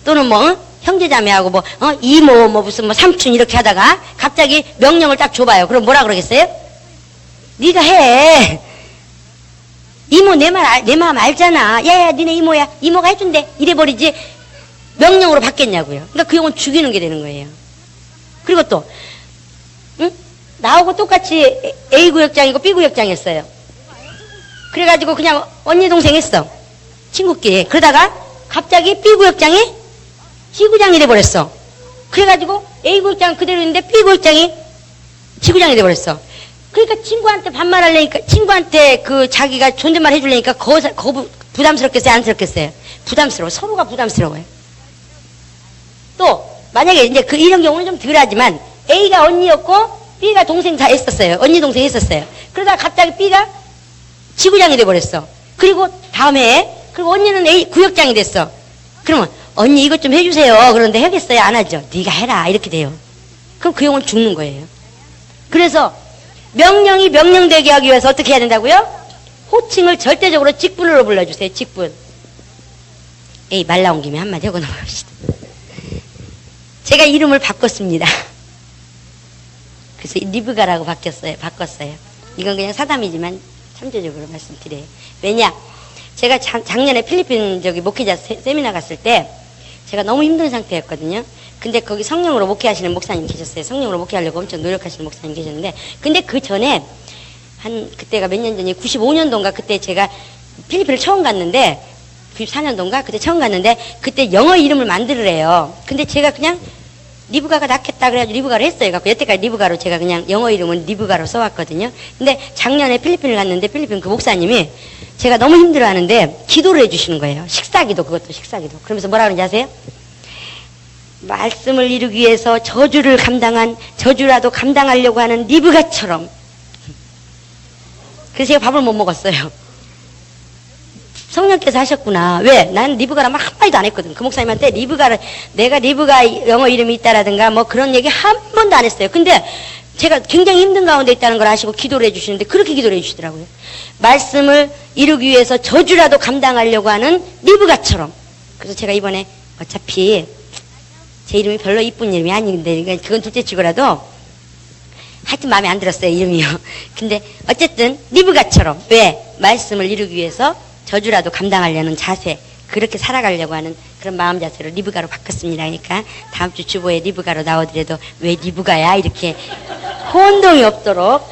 또는 뭐 형제자매하고 뭐 이모 뭐 무슨 뭐 삼촌 이렇게 하다가 갑자기 명령을 딱 줘봐요. 그럼 뭐라 그러겠어요? 네가 해. 이모 내 마음 알잖아. 야야 니네 이모야. 이모가 해준대. 이래버리지 명령으로 받겠냐고요. 그러니까 그 형은 죽이는 게 되는 거예요. 그리고 또 응? 나하고 똑같이 A구역장이고 B구역장이었어요. 그래가지고 그냥 언니 동생 했어. 친구끼리. 그러다가 갑자기 B구역장이 C구장이 돼버렸어. 그래가지고 A구역장 그대로 있는데 B구역장이 C구장이 돼버렸어. 그러니까 친구한테 반말하려니까 친구한테 그 자기가 존댓말 해주려니까 부담스럽겠어요? 안쓰럽겠어요? 부담스러워. 서로가 부담스러워요. 또 만약에 이제 이런 경우는 좀 덜하지만 A가 언니였고 B가 동생 다 했었어요. 언니 동생 했었어요. 그러다가 갑자기 B가 지구장이 돼버렸어. 그리고 다음 해에 그리고 언니는 A 구역장이 됐어. 그러면 언니 이것 좀 해주세요. 그런데 하겠어요? 안 하죠? 네가 해라 이렇게 돼요. 그럼 그 형은 죽는 거예요. 그래서 명령이 명령되게 하기 위해서 어떻게 해야 된다고요? 호칭을 절대적으로 직분으로 불러주세요. 직분. 에이 말 나온 김에 한마디 하고 넘어갑시다. 제가 이름을 바꿨습니다. 그래서 리브가라고 바꿨어요. 이건 그냥 사담이지만 참조적으로 말씀드려요. 왜냐? 제가 작년에 필리핀 목회자 세미나 갔을 때 제가 너무 힘든 상태였거든요. 근데 거기 성령으로 목회하시는 목사님 계셨어요. 성령으로 목회하려고 엄청 노력하시는 목사님 계셨는데 근데 그 전에 그때가 몇 년 전이 95년도인가 그때 제가 필리핀을 처음 갔는데 94년도인가 그때 처음 갔는데 그때 영어 이름을 만들으래요. 근데 제가 그냥 리브가가 낫겠다 그래가지고 리브가로 했어요. 그래서 여태까지 리브가로 제가 그냥 영어 이름은 리브가로 써왔거든요. 근데 작년에 필리핀을 갔는데 필리핀 그 목사님이 제가 너무 힘들어하는데 기도를 해주시는 거예요. 식사기도 그것도 식사기도. 그러면서 뭐라 그러는지 아세요? 말씀을 이루기 위해서 저주라도 감당하려고 하는 리브가처럼. 그래서 제가 밥을 못 먹었어요. 성령께서 하셨구나. 왜? 나는 리브가라 말 한마디도 안 했거든. 그 목사님한테 내가 리브가 영어 이름이 있다라든가 뭐 그런 얘기 한 번도 안 했어요. 근데 제가 굉장히 힘든 가운데 있다는 걸 아시고 기도를 해주시는데 그렇게 기도를 해주시더라고요. 말씀을 이루기 위해서 저주라도 감당하려고 하는 리브가처럼. 그래서 제가 이번에 어차피 제 이름이 별로 이쁜 이름이 아닌데 그건 둘째 치고라도 하여튼 마음에 안 들었어요. 이름이요. 근데 어쨌든 리브가처럼. 왜? 말씀을 이루기 위해서 저주라도 감당하려는 자세, 그렇게 살아가려고 하는 그런 마음 자세로 리브가로 바꿨습니다. 그러니까 다음 주 주보에 리브가로 나오더라도 왜 리브가야? 이렇게 혼동이 없도록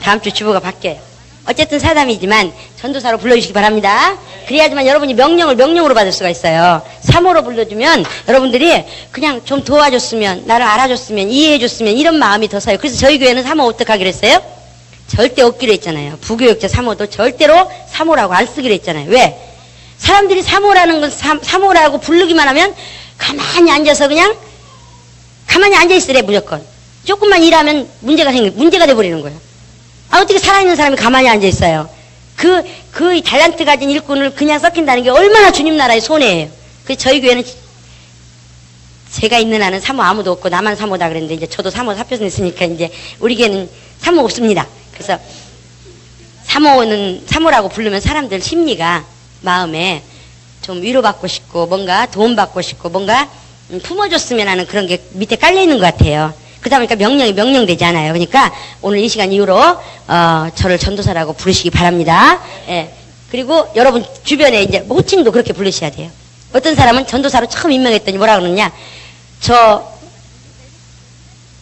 다음 주 주보가 바뀌어요. 어쨌든 사담이지만 전도사로 불러주시기 바랍니다. 그래야지만 여러분이 명령으로 받을 수가 있어요. 사모로 불러주면 여러분들이 그냥 좀 도와줬으면, 나를 알아줬으면, 이해해줬으면 이런 마음이 더 서요. 그래서 저희 교회는 사모 어떻게 하기로 했어요? 절대 없기로 했잖아요. 부교육자 사모도 절대로 사모라고 안 쓰기로 했잖아요. 왜? 사람들이 사모라는 건 사모라고 부르기만 하면 가만히 앉아서 그냥 가만히 앉아있으래 무조건. 조금만 일하면 문제가 돼버리는 거예요. 어떻게 살아있는 사람이 가만히 앉아있어요? 그 달란트 가진 일꾼을 그냥 썩힌다는 게 얼마나 주님 나라의 손해예요. 그래서 저희 교회는 제가 있는 한은 사모 아무도 없고 나만 사모다 그랬는데 이제 저도 사모 사표는 있으니까 이제 우리 교회는 사모 없습니다. 그래서 사모라고 부르면 사람들 심리가 마음에 좀 위로받고 싶고 뭔가 도움받고 싶고 뭔가 품어줬으면 하는 그런 게 밑에 깔려있는 것 같아요. 그러다 보니까 명령이 명령되지 않아요. 그러니까 오늘 이 시간 이후로 저를 전도사라고 부르시기 바랍니다. 예. 그리고 여러분 주변에 이제 호칭도 그렇게 부르셔야 돼요. 어떤 사람은 전도사로 처음 임명했더니 뭐라 그러느냐, 저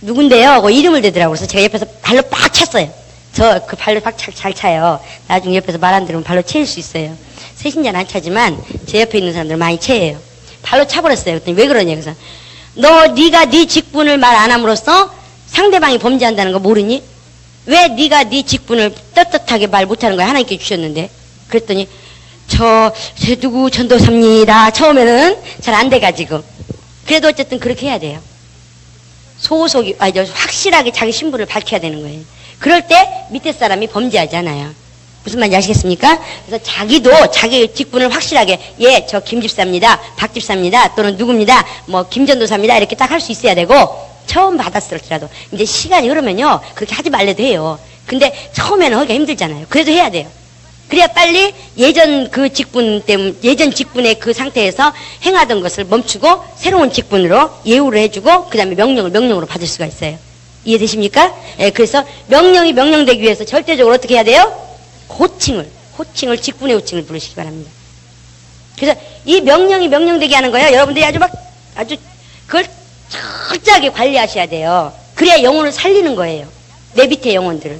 누군데요? 하고 이름을 대더라고요. 그래서 제가 옆에서 발로 빡 찼어요. 저 그 발로 빡 잘 차요. 나중에 옆에서 말 안 들으면 발로 채일 수 있어요. 세신자는 안 차지만 제 옆에 있는 사람들 많이 채예요. 발로 차버렸어요. 그랬더니 왜 그러냐. 그래서 네가 네 직분을 말 안 함으로써 상대방이 범죄한다는 거 모르니? 왜 네가 네 직분을 떳떳하게 말 못하는 거야? 하나님께 주셨는데. 그랬더니 제 누구 전도사입니다. 처음에는 잘 안 돼가지고. 그래도 어쨌든 그렇게 해야 돼요. 확실하게 자기 신분을 밝혀야 되는 거예요. 그럴 때 밑에 사람이 범죄하지 않아요. 무슨 말인지 아시겠습니까? 그래서 자기도 자기 직분을 확실하게 저 김집사입니다. 박집사입니다. 또는 누구입니다. 뭐 김전도사입니다. 이렇게 딱 할 수 있어야 되고 처음 받았을지라도 이제 시간이 흐르면요 그렇게 하지 말래도 해요. 근데 처음에는 하기가 힘들잖아요. 그래도 해야 돼요. 그래야 빨리 예전 그 직분 때문에 예전 직분의 그 상태에서 행하던 것을 멈추고 새로운 직분으로 예우를 해주고 그 다음에 명령으로 받을 수가 있어요. 이해되십니까? 예, 그래서 명령이 명령되기 위해서 절대적으로 어떻게 해야 돼요? 호칭을 직분의 호칭을 부르시기 바랍니다. 그래서 이 명령이 명령되게 하는 거예요. 여러분들이 아주 그걸 철저하게 관리하셔야 돼요. 그래야 영혼을 살리는 거예요. 내 밑에 영혼들을.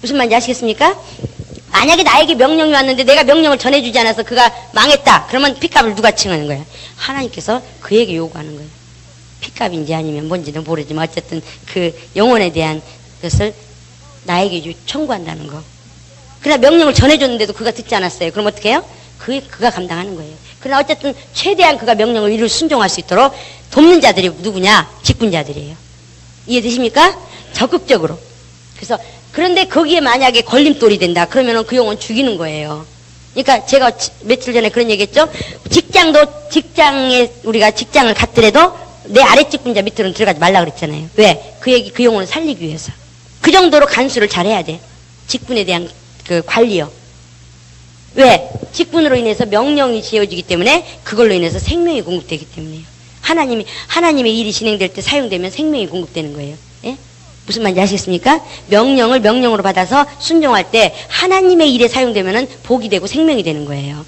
무슨 말인지 아시겠습니까? 만약에 나에게 명령이 왔는데 내가 명령을 전해주지 않아서 그가 망했다. 그러면 핏값을 누가 칭하는 거예요? 하나님께서 그에게 요구하는 거예요. 핏값인지 아니면 뭔지는 모르지만 어쨌든 그 영혼에 대한 것을 나에게 청구한다는 거. 그러나 명령을 전해줬는데도 그가 듣지 않았어요. 그럼 어떻게 해요? 그가 감당하는 거예요. 그러나 어쨌든 최대한 그가 명령을 이룰 순종할 수 있도록 돕는 자들이 누구냐? 직분자들이에요. 이해되십니까? 적극적으로. 그런데 거기에 만약에 걸림돌이 된다. 그러면 그 영혼 죽이는 거예요. 그러니까 제가 며칠 전에 그런 얘기 했죠. 직장에 우리가 직장을 갖더라도 내 아래 직분자 밑으로는 들어가지 말라 그랬잖아요. 왜? 그 영혼을 살리기 위해서. 그 정도로 간수를 잘해야 돼. 직분에 대한 그 관리요. 왜? 직분으로 인해서 명령이 지어지기 때문에 그걸로 인해서 생명이 공급되기 때문에요. 하나님의 일이 진행될 때 사용되면 생명이 공급되는 거예요. 예? 무슨 말인지 아시겠습니까? 명령을 명령으로 받아서 순종할 때 하나님의 일에 사용되면은 복이 되고 생명이 되는 거예요.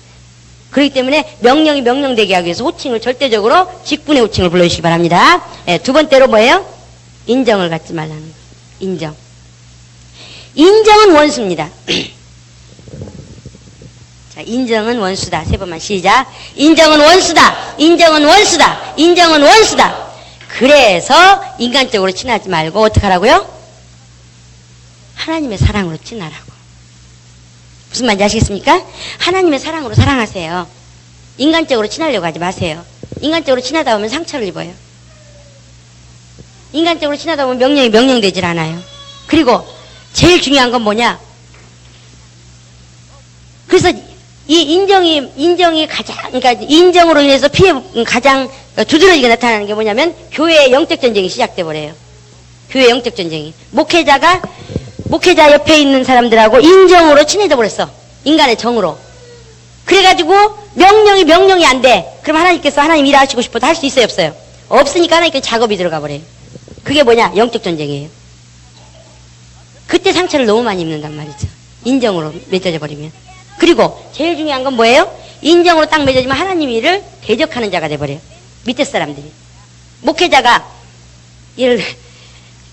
그렇기 때문에 명령이 명령되게 하기 위해서 호칭을 절대적으로 직분의 호칭을 불러주시기 바랍니다. 예, 두 번째로 뭐예요? 인정을 갖지 말라는 거. 인정. 인정은 원수입니다. 자, 인정은 원수다. 세 번만 시작. 인정은 원수다. 인정은 원수다. 인정은 원수다. 그래서 인간적으로 친하지 말고 어떻게 하라고요? 하나님의 사랑으로 친하라고. 무슨 말인지 아시겠습니까? 하나님의 사랑으로 사랑하세요. 인간적으로 친하려고 하지 마세요. 인간적으로 친하다 보면 상처를 입어요. 인간적으로 친하다 보면 명령이 명령되질 않아요. 그리고 제일 중요한 건 뭐냐? 그래서 이 인정이 그러니까 인정으로 인해서 가장 두드러지게 나타나는 게 뭐냐면 교회의 영적 전쟁이 시작돼 버려요. 교회 영적 전쟁이. 목회자 옆에 있는 사람들하고 인정으로 친해져 버렸어. 인간의 정으로. 그래가지고 명령이 안 돼. 그럼 하나님께서 하나님 일하시고 싶어도 할 수 있어요, 없어요? 없으니까 하나님께 작업이 들어가 버려요. 그게 뭐냐? 영적 전쟁이에요. 그때 상처를 너무 많이 입는단 말이죠. 인정으로 맺어져 버리면. 그리고 제일 중요한 건 뭐예요? 인정으로 딱 맺어지면 하나님 일을 대적하는 자가 돼버려요. 밑에 사람들이. 목회자가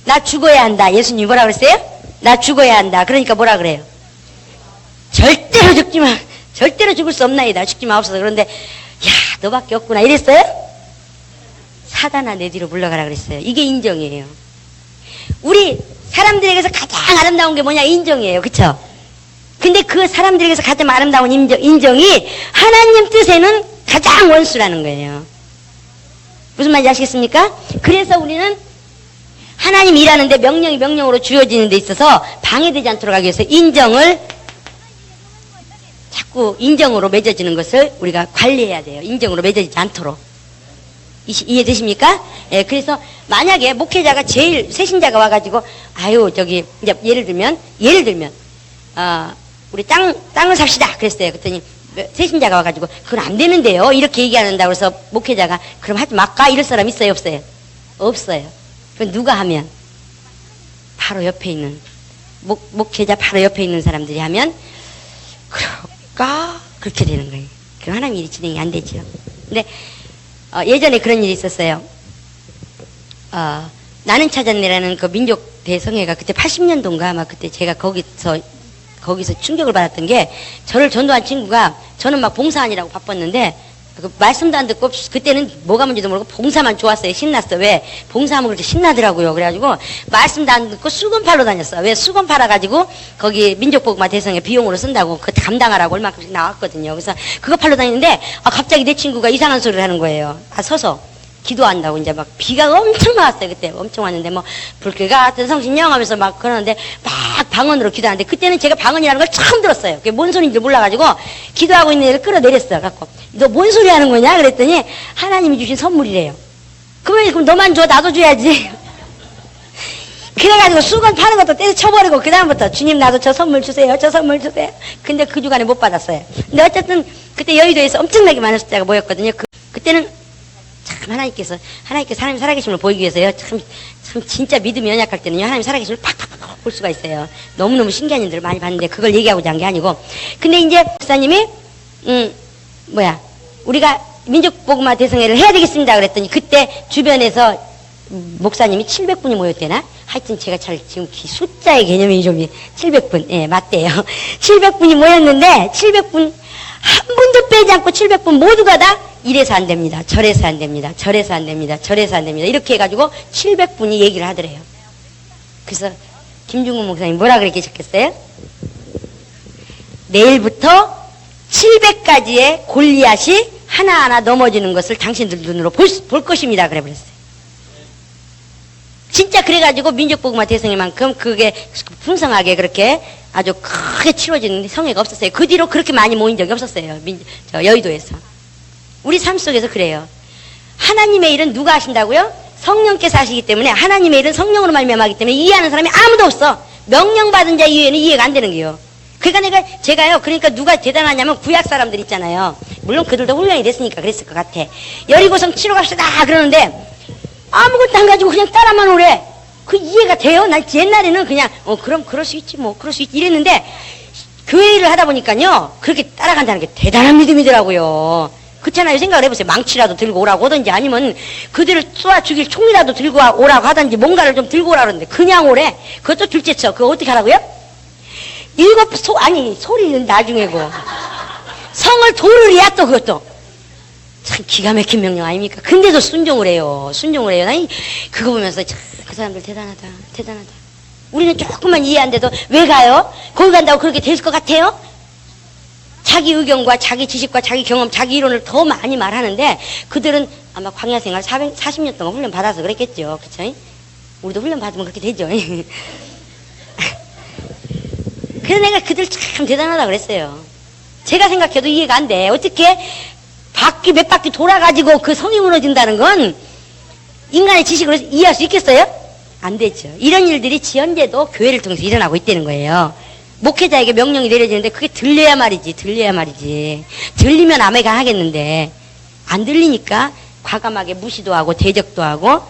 나 죽어야 한다. 예수님이 뭐라 그랬어요? 나 죽어야 한다. 그러니까 뭐라 그래요? 절대로 죽지 마. 절대로 죽을 수 없나이다. 죽지 마옵소서. 그런데 야 너밖에 없구나. 이랬어요? 사단아 내 뒤로 물러가라 그랬어요. 이게 인정이에요. 우리 사람들에게서 가장 아름다운 게 뭐냐? 인정이에요. 그쵸? 근데 그 사람들에게서 가장 아름다운 인정이 하나님 뜻에는 가장 원수라는 거예요. 무슨 말인지 아시겠습니까? 그래서 우리는 하나님 일하는데 명령이 명령으로 주어지는 데 있어서 방해되지 않도록 하기 위해서 자꾸 인정으로 맺어지는 것을 우리가 관리해야 돼요. 인정으로 맺어지지 않도록. 이해되십니까? 예, 그래서 만약에 목회자가 제일 세신자가 와가지고 이제 예를 들면 우리 땅을 삽시다 그랬어요. 그랬더니 세신자가 와가지고 그건 안 되는데요 이렇게 얘기한다고 해서 목회자가 그럼 하지 말까 이럴 사람 있어요, 없어요? 없어요. 그럼 누가 하면? 바로 옆에 있는 목회자 바로 옆에 있는 사람들이 하면 그럴까? 그렇게 되는 거예요. 그럼 하나님 일이 진행이 안 되죠. 근데 예전에 그런 일이 있었어요. 나는 찾았네라는 그 민족 대성회가 그때 80년도인가 아마 그때 제가 거기서 충격을 받았던 게 저를 전도한 친구가 저는 막 봉사하느라고 바빴는데 그 말씀도 안 듣고 그때는 뭐가 뭔지도 모르고 봉사만 좋았어요. 신났어. 왜? 봉사하면 그렇게 신나더라고요. 그래가지고 말씀도 안 듣고 수건 팔러 다녔어. 왜? 수건 팔아가지고 거기 민족복음화 대성에 비용으로 쓴다고 그 감당하라고 얼마큼씩 나왔거든요. 그래서 그거 팔러 다니는데 갑자기 내 친구가 이상한 소리를 하는 거예요. 서서 기도한다고 이제 막 비가 엄청 나왔어요. 그때 엄청 왔는데 뭐 불길 같은 성신령 하면서 막 그러는데 막 방언으로 기도하는데 그때는 제가 방언이라는 걸 처음 들었어요. 그게 뭔 소리인지 몰라가지고 기도하고 있는 애를 끌어내렸어. 갖고 너 뭔 소리 하는 거냐 그랬더니 하나님이 주신 선물이래요. 그럼 너만 줘 나도 줘야지. 그래가지고 수건 파는 것도 때려쳐버리고 그 다음부터 주님 나도 저 선물 주세요. 저 선물 주세요. 근데 그 주간에 못 받았어요. 근데 어쨌든 그때 여의도에서 엄청나게 많은 숫자가 모였거든요. 그때는 참 하나님께서 하나님 살아계심을 보이기 위해서요. 참 진짜 믿음이 연약할 때는요. 하나님 살아계심을 팍팍팍 볼 수가 있어요. 너무너무 신기한 일들을 많이 봤는데 그걸 얘기하고자 한 게 아니고. 근데 이제 목사님이 우리가 민족복음화 대성회를 해야 되겠습니다 그랬더니 그때 주변에서 목사님이 700분이 모였대나? 하여튼 제가 잘 지금 숫자의 개념이 좀 700분 예 맞대요. 700분이 모였는데 700분 한 분도 빼지 않고 700분 모두가 다 이래서 안 됩니다. 저래서 안 됩니다. 저래서 안 됩니다. 저래서 안 됩니다. 이렇게 해가지고 700분이 얘기를 하더래요. 그래서 김중근 목사님 뭐라 그렇게 적혔어요? 내일부터 700가지의 골리앗이 하나하나 넘어지는 것을 당신들 눈으로 볼 것입니다. 그래 버렸어요. 진짜 그래가지고 민족복음화 대성회만큼 그게 풍성하게 그렇게 아주 크게 치러지는 성회가 없었어요. 그 뒤로 그렇게 많이 모인 적이 없었어요. 여의도에서. 우리 삶 속에서 그래요. 하나님의 일은 누가 하신다고요? 성령께서 하시기 때문에 하나님의 일은 성령으로 말미암아하기 때문에 이해하는 사람이 아무도 없어. 명령받은 자 이외에는 이해가 안 되는 거예요. 그러니까 제가요, 그러니까 누가 대단하냐면 구약 사람들 있잖아요. 물론 그들도 훈련이 됐으니까 그랬을 것 같아. 여리고성 치러 갑시다 그러는데 아무것도 안 가지고 그냥 따라만 오래. 그 이해가 돼요? 난 옛날에는 그냥 그럼 그럴 수 있지 뭐 그럴 수 있지 이랬는데 교회 일을 하다 보니까요 그렇게 따라간다는 게 대단한 믿음이더라고요. 그렇잖아요. 생각을 해보세요. 망치라도 들고 오라고 하든지 아니면 그들을 쏘아 죽일 총이라도 들고 오라고 하든지 뭔가를 좀 들고 오라고 하는데 그냥 오래. 그것도 둘째쳐. 그거 어떻게 하라고요? 소리는 나중에고 성을 도르리야 또 그것도 참 기가 막힌 명령 아닙니까? 근데도 순종을 해요. 난 그거 보면서 참 그 사람들 대단하다. 우리는 조금만 이해 안 돼도 왜 가요? 거기 간다고 그렇게 될 것 같아요? 자기 의견과 자기 지식과 자기 경험, 자기 이론을 더 많이 말하는데 그들은 아마 광야 생활 40년 동안 훈련 받아서 그랬겠죠. 그쵸? 우리도 훈련 받으면 그렇게 되죠. 그래서 내가 그들 참 대단하다 그랬어요. 제가 생각해도 이해가 안 돼. 어떻게 몇 바퀴 돌아가지고 그 성이 무너진다는 건 인간의 지식으로 이해할 수 있겠어요? 안 되죠. 이런 일들이 지연제도 교회를 통해서 일어나고 있다는 거예요. 목회자에게 명령이 내려지는데 그게 들려야 말이지. 들리면 아메가 하겠는데 안 들리니까 과감하게 무시도 하고 대적도 하고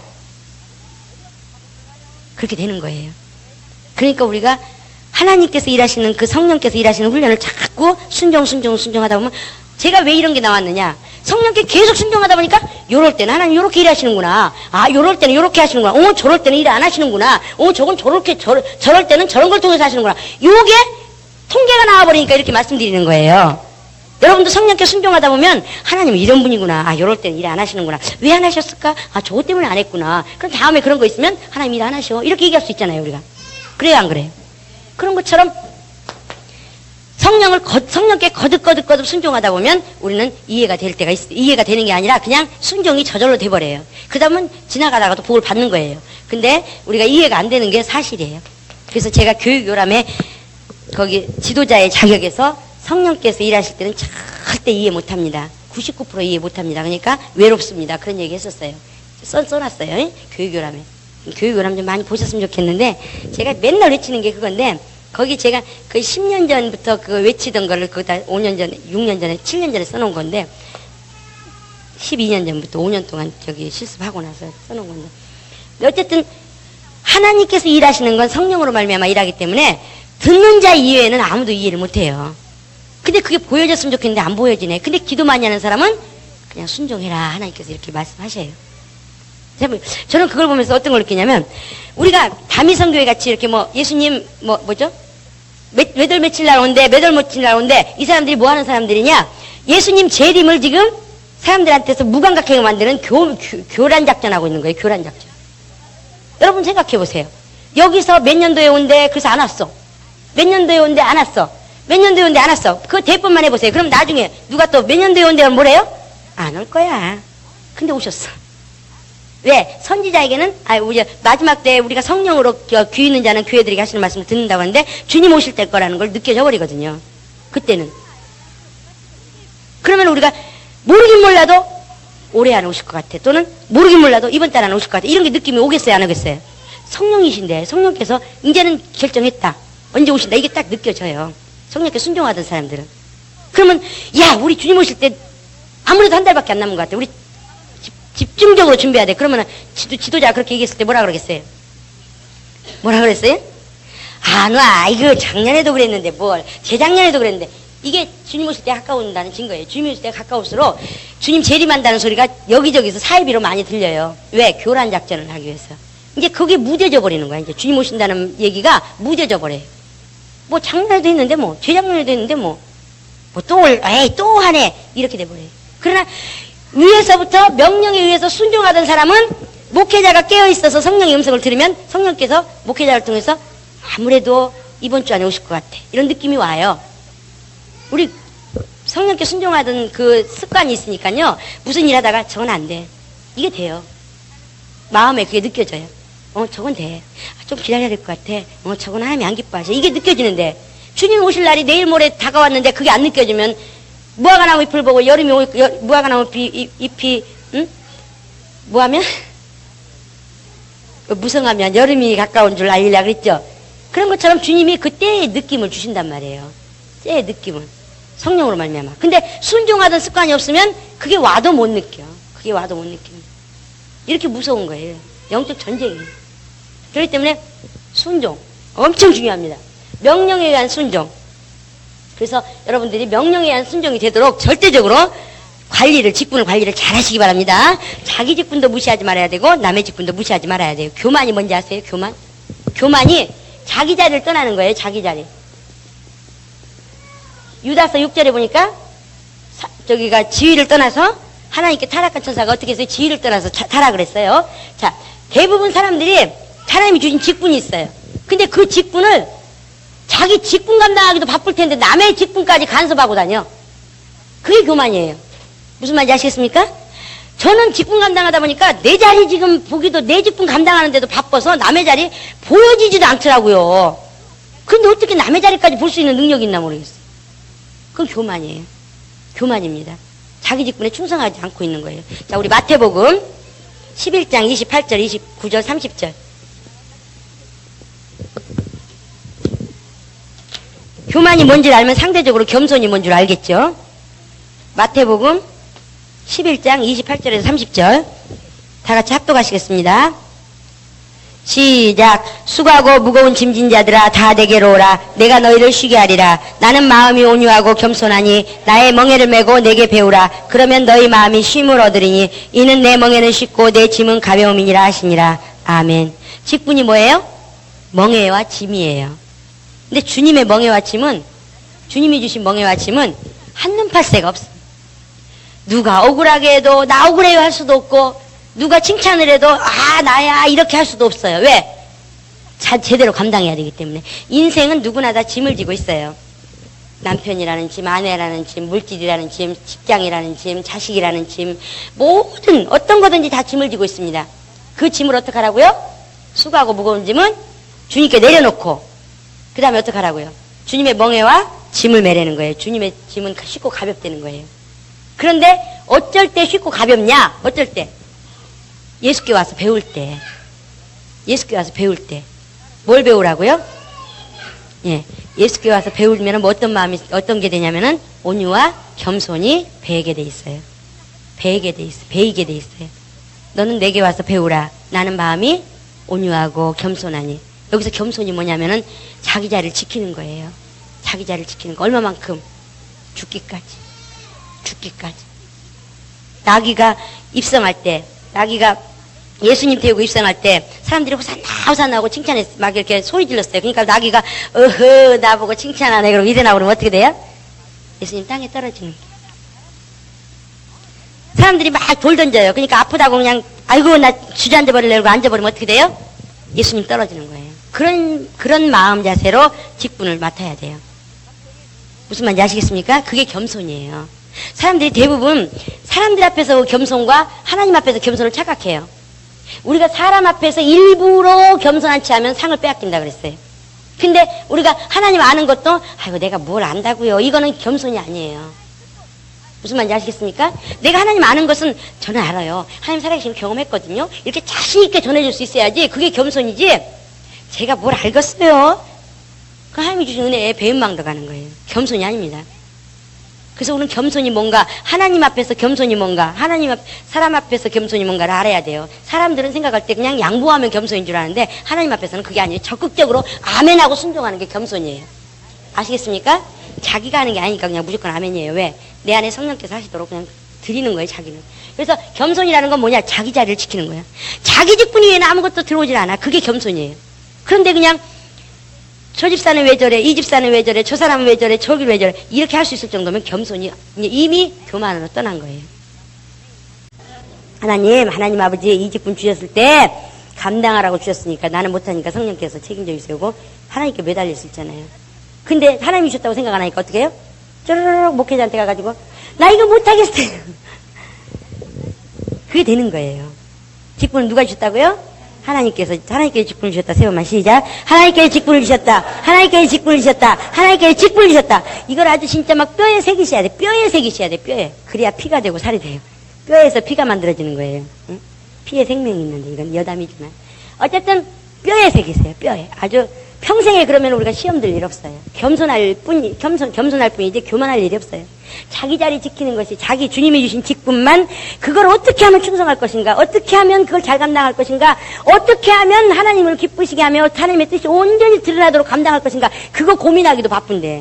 그렇게 되는 거예요. 그러니까 우리가 하나님께서 일하시는 그 성령께서 일하시는 훈련을 자꾸 순종하다 보면 제가 왜 이런 게 나왔느냐. 성령께 계속 순종하다 보니까 요럴 때는 하나님 요렇게 일하시는구나. 요럴 때는 요렇게 하시는구나. 저럴 때는 일 안 하시는구나. 저건 저렇게 저럴 때는 저런 걸 통해서 하시는구나. 요게 통계가 나와버리니까 이렇게 말씀드리는 거예요. 여러분도 성령께 순종하다 보면 하나님은 이런 분이구나. 요럴 때는 일 안 하시는구나. 왜 안 하셨을까? 저거 때문에 안 했구나. 그럼 다음에 그런 거 있으면 하나님 일 안 하셔. 이렇게 얘기할 수 있잖아요, 우리가. 그래요, 안 그래요? 그런 것처럼 성령께 거듭 순종하다 보면 우리는 이해가 될 때가 있어요. 이해가 되는 게 아니라 그냥 순종이 저절로 돼버려요. 그 다음은 지나가다가도 복을 받는 거예요. 근데 우리가 이해가 안 되는 게 사실이에요. 그래서 제가 교육요람에 거기 지도자의 자격에서 성령께서 일하실 때는 절대 이해 못합니다. 99% 이해 못합니다. 그러니까 외롭습니다. 그런 얘기 했었어요. 써놨어요. 교육요람에. 교육요람 좀 많이 보셨으면 좋겠는데 제가 맨날 외치는 게 그건데 거기 제가 거의 10년 전부터 그거 외치던 거를 거기다 5년 전에, 6년 전에, 7년 전에 써놓은 건데 12년 전부터 5년 동안 저기 실습하고 나서 써놓은 건데 어쨌든 하나님께서 일하시는 건 성령으로 말미암아 일하기 때문에 듣는 자 이외에는 아무도 이해를 못해요. 근데 그게 보여졌으면 좋겠는데 안 보여지네. 근데 기도 많이 하는 사람은 그냥 순종해라 하나님께서 이렇게 말씀하셔요. 저는 그걸 보면서 어떤 걸 느끼냐면 우리가 다미성교회 같이 이렇게 예수님 뭐죠? 몇 월 며칠 날 온대 이 사람들이 뭐 하는 사람들이냐? 예수님 재림을 지금 사람들한테서 무감각하게 만드는 교란 작전하고 있는 거예요. 교란 작전. 여러분 생각해 보세요. 여기서 몇 년도에 온대 그래서 안 왔어. 몇 년도에 온대 안 왔어. 몇 년도에 온대 안 왔어. 그거 대법만 해보세요. 그럼 나중에 누가 또 몇 년도에 온대 하면 뭐래요? 안 올 거야. 근데 오셨어. 왜? 선지자에게는 우리 마지막 때 우리가 성령으로 귀 있는 자는 교회들에게 하시는 말씀을 듣는다고 하는데 주님 오실 때 거라는 걸 느껴져 버리거든요. 그때는. 그러면 우리가 모르긴 몰라도 올해 안 오실 것 같아. 또는 모르긴 몰라도 이번 달 안 오실 것 같아. 이런 게 느낌이 오겠어요? 안 오겠어요? 성령이신데 성령께서 이제는 결정했다. 언제 오신다. 이게 딱 느껴져요. 성령께 순종하던 사람들은. 그러면 야 우리 주님 오실 때 아무래도 한 달밖에 안 남은 것 같아. 우리 집중적으로 준비해야 돼. 그러면 지도자가 그렇게 얘기했을 때 뭐라 그러겠어요? 뭐라 그랬어요? 안 와. 이거 작년에도 그랬는데 뭘. 재작년에도 그랬는데. 이게 주님 오실 때 가까운다는 증거예요. 주님 오실 때 가까울수록 주님 재림한다는 소리가 여기저기서 사이비로 많이 들려요. 왜? 교란 작전을 하기 위해서. 이제 그게 무뎌져 버리는 거야. 이제 주님 오신다는 얘기가 무뎌져 버려요. 뭐 작년에도 했는데 뭐 재작년에도 했는데 뭐 또 하네. 이렇게 돼버려요. 그러나 위에서부터 명령에 의해서 순종하던 사람은 목회자가 깨어있어서 성령의 음성을 들으면 성령께서 목회자를 통해서 아무래도 이번 주 안에 오실 것 같아. 이런 느낌이 와요. 우리 성령께 순종하던 그 습관이 있으니까요. 무슨 일 하다가 저건 안 돼. 이게 돼요. 마음에 그게 느껴져요. 저건 돼. 좀 기다려야 될 것 같아. 저건 하나님이 안 기뻐하셔. 이게 느껴지는데 주님 오실 날이 내일 모레 다가왔는데 그게 안 느껴지면 무화과나무 잎을 보고 무화과나무 잎이 뭐하면? 무성하면 여름이 가까운 줄 알리려고 그랬죠. 그런 것처럼 주님이 그때의 느낌을 주신단 말이에요. 때의 느낌을. 성령으로 말미암아. 근데 순종하던 습관이 없으면 그게 와도 못 느껴. 그게 와도 못 느껴. 이렇게 무서운 거예요. 영적 전쟁이에요. 그렇기 때문에 순종 엄청 중요합니다. 명령에 의한 순종. 그래서 여러분들이 명령에 의한 순종이 되도록 절대적으로 직분을 관리를 잘 하시기 바랍니다. 자기 직분도 무시하지 말아야 되고 남의 직분도 무시하지 말아야 돼요. 교만이 뭔지 아세요? 교만이 자기 자리를 떠나는 거예요. 자기 자리. 유다서 6절에 보니까 저기가 지위를 떠나서 하나님께 타락한 천사가 어떻게 해서 지위를 떠나서 타락을 했어요. 자, 대부분 사람들이 하나님이 주신 직분이 있어요. 근데 그 직분을 자기 직분 감당하기도 바쁠 텐데 남의 직분까지 간섭하고 다녀. 그게 교만이에요. 무슨 말인지 아시겠습니까? 저는 직분 감당하다 보니까 내 자리 지금 보기도 내 직분 감당하는데도 바빠서 남의 자리 보여지지도 않더라고요. 근데 어떻게 남의 자리까지 볼 수 있는 능력이 있나 모르겠어요. 그건 교만이에요. 교만입니다. 자기 직분에 충성하지 않고 있는 거예요. 자, 우리 마태복음 11장 28절, 29절, 30절. 교만이 뭔지를 알면 상대적으로 겸손이 뭔 줄 알겠죠? 마태복음 11장 28절에서 30절. 다 같이 합독하시겠습니다. 시작. 수고하고 무거운 짐진 자들아 다 내게로 오라. 내가 너희를 쉬게 하리라. 나는 마음이 온유하고 겸손하니 나의 멍에를 메고 내게 배우라. 그러면 너희 마음이 쉼을 얻으리니 이는 내 멍에는 쉽고 내 짐은 가벼움이니라 하시니라. 아멘. 직분이 뭐예요? 멍에와 짐이에요. 근데 주님의 멍에와 짐은, 주님이 주신 멍에와 짐은 한눈 팔 새가 없어. 누가 억울하게 해도 나 억울해요 할 수도 없고, 누가 칭찬을 해도 나야 이렇게 할 수도 없어요. 왜? 제대로 감당해야 되기 때문에. 인생은 누구나 다 짐을 지고 있어요. 남편이라는 짐, 아내라는 짐, 물질이라는 짐, 직장이라는 짐, 자식이라는 짐, 모든 어떤 거든지 다 짐을 지고 있습니다. 그 짐을 어떻게 하라고요? 수고하고 무거운 짐은 주님께 내려놓고 그 다음에 어떻게 하라고요? 주님의 멍에와 짐을 매라는 거예요. 주님의 짐은 쉽고 가볍다는 거예요. 그런데 어쩔 때 쉽고 가볍냐? 어쩔 때? 예수께 와서 배울 때. 예수께 와서 배울 때. 뭘 배우라고요? 예. 예수께 와서 배우면 뭐 어떤 게 되냐면은 온유와 겸손이 배이게 돼 있어요. 배이게 돼 있어요. 너는 내게 와서 배우라. 나는 마음이 온유하고 겸손하니. 여기서 겸손이 뭐냐면은 자기 자리를 지키는 거예요. 자기 자리를 지키는 거. 얼마만큼? 죽기까지. 나귀가 입성할 때, 나귀가 예수님 태우고 입성할 때 사람들이 호산나 하고 칭찬했어. 막 이렇게 소리 질렀어요. 그러니까 나귀가 나보고 칭찬하네. 그럼 이래 나오면 어떻게 돼요? 예수님 땅에 떨어지는 게. 사람들이 막 돌 던져요. 그러니까 아프다고 그냥 아이고 나 주저앉아 버리려고 앉아버리면 어떻게 돼요? 예수님 떨어지는 거예요. 그런 마음 자세로 직분을 맡아야 돼요. 무슨 말인지 아시겠습니까? 그게 겸손이에요. 사람들이 대부분 사람들 앞에서 겸손과 하나님 앞에서 겸손을 착각해요. 우리가 사람 앞에서 일부러 겸손한 체 하면 상을 빼앗긴다 그랬어요. 근데 우리가 하나님 아는 것도 아이고 내가 뭘 안다고요. 이거는 겸손이 아니에요. 무슨 말인지 아시겠습니까? 내가 하나님 아는 것은 저는 알아요. 하나님 살아계신 경험했거든요. 이렇게 자신 있게 전해줄 수 있어야지 그게 겸손이지. 제가 뭘 알겠어요. 그 하나님이 주신 은혜에 배은망덕 가는 거예요. 겸손이 아닙니다. 그래서 우리는 겸손이 뭔가, 하나님 앞에서 겸손이 뭔가, 사람 앞에서 겸손이 뭔가를 알아야 돼요. 사람들은 생각할 때 그냥 양보하면 겸손인 줄 아는데 하나님 앞에서는 그게 아니에요. 적극적으로 아멘하고 순종하는 게 겸손이에요. 아시겠습니까? 자기가 하는 게 아니니까 그냥 무조건 아멘이에요. 왜? 내 안에 성령께서 하시도록 그냥 드리는 거예요, 자기는. 그래서 겸손이라는 건 뭐냐? 자기 자리를 지키는 거예요. 자기 직분 위에는 아무것도 들어오질 않아. 그게 겸손이에요. 그런데 그냥 저 집사는 왜 저래, 이 집사는 왜 저래, 저 사람은 왜 저래, 저기 왜 저래, 이렇게 할 수 있을 정도면 겸손이 이미 교만으로 떠난 거예요. 하나님 아버지 이 직분 주셨을 때 감당하라고 주셨으니까 나는 못하니까 성령께서 책임져 주시고 하나님께 매달릴 수 있잖아요. 근데 하나님이 주셨다고 생각 안 하니까 어떻게 해요? 쪼르륵 목회자한테 가가지고 나 이거 못하겠어요. 그게 되는 거예요. 직분을 누가 주셨다고요? 하나님께서 직분을 주셨다. 세워만 시작. 하나님께서 직분을 주셨다. 하나님께서 직분을 주셨다. 하나님께서 직분을 주셨다. 이걸 아주 진짜 막 뼈에 새기셔야 돼. 뼈에 새기셔야 돼. 뼈에. 그래야 피가 되고 살이 돼요. 뼈에서 피가 만들어지는 거예요. 응? 피에 생명이 있는데 이건 여담이지만 어쨌든 뼈에 새기세요. 뼈에. 아주 평생에 그러면 우리가 시험 들 일 없어요. 겸손할 뿐이지 교만할 일이 없어요. 자기 자리 지키는 것이 자기 주님이 주신 직분만 그걸 어떻게 하면 충성할 것인가, 어떻게 하면 그걸 잘 감당할 것인가, 어떻게 하면 하나님을 기쁘시게 하며 하나님의 뜻이 온전히 드러나도록 감당할 것인가, 그거 고민하기도 바쁜데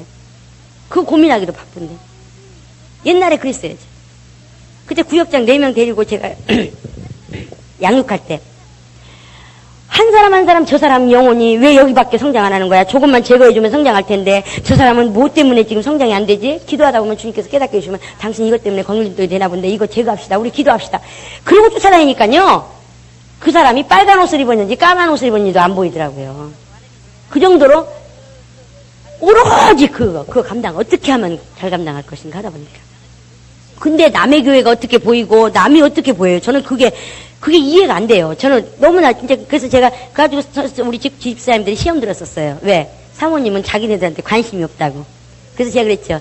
옛날에 그랬어야지. 그때 구역장 4명 데리고 제가 양육할 때 한 사람 저 사람 영혼이 왜 여기밖에 성장 안 하는 거야? 조금만 제거해주면 성장할 텐데 저 사람은 뭐 때문에 지금 성장이 안 되지? 기도하다 보면 주님께서 깨닫게 해주시면 당신 이것 때문에 건강도 되나 본데 이거 제거합시다. 우리 기도합시다. 그러고 쫓아다니니까요. 그 사람이 빨간 옷을 입었는지 까만 옷을 입었는지도 안 보이더라고요. 그 정도로 오로지 그거 감당 어떻게 하면 잘 감당할 것인가 하다 보니까. 근데 남의 교회가 어떻게 보이고 남이 어떻게 보여요? 저는 그게 이해가 안 돼요. 저는 너무나 진짜 그래서 제가 가지고 우리 집사님들이 시험 들었었어요. 왜? 사모님은 자기네들한테 관심이 없다고. 그래서 제가 그랬죠.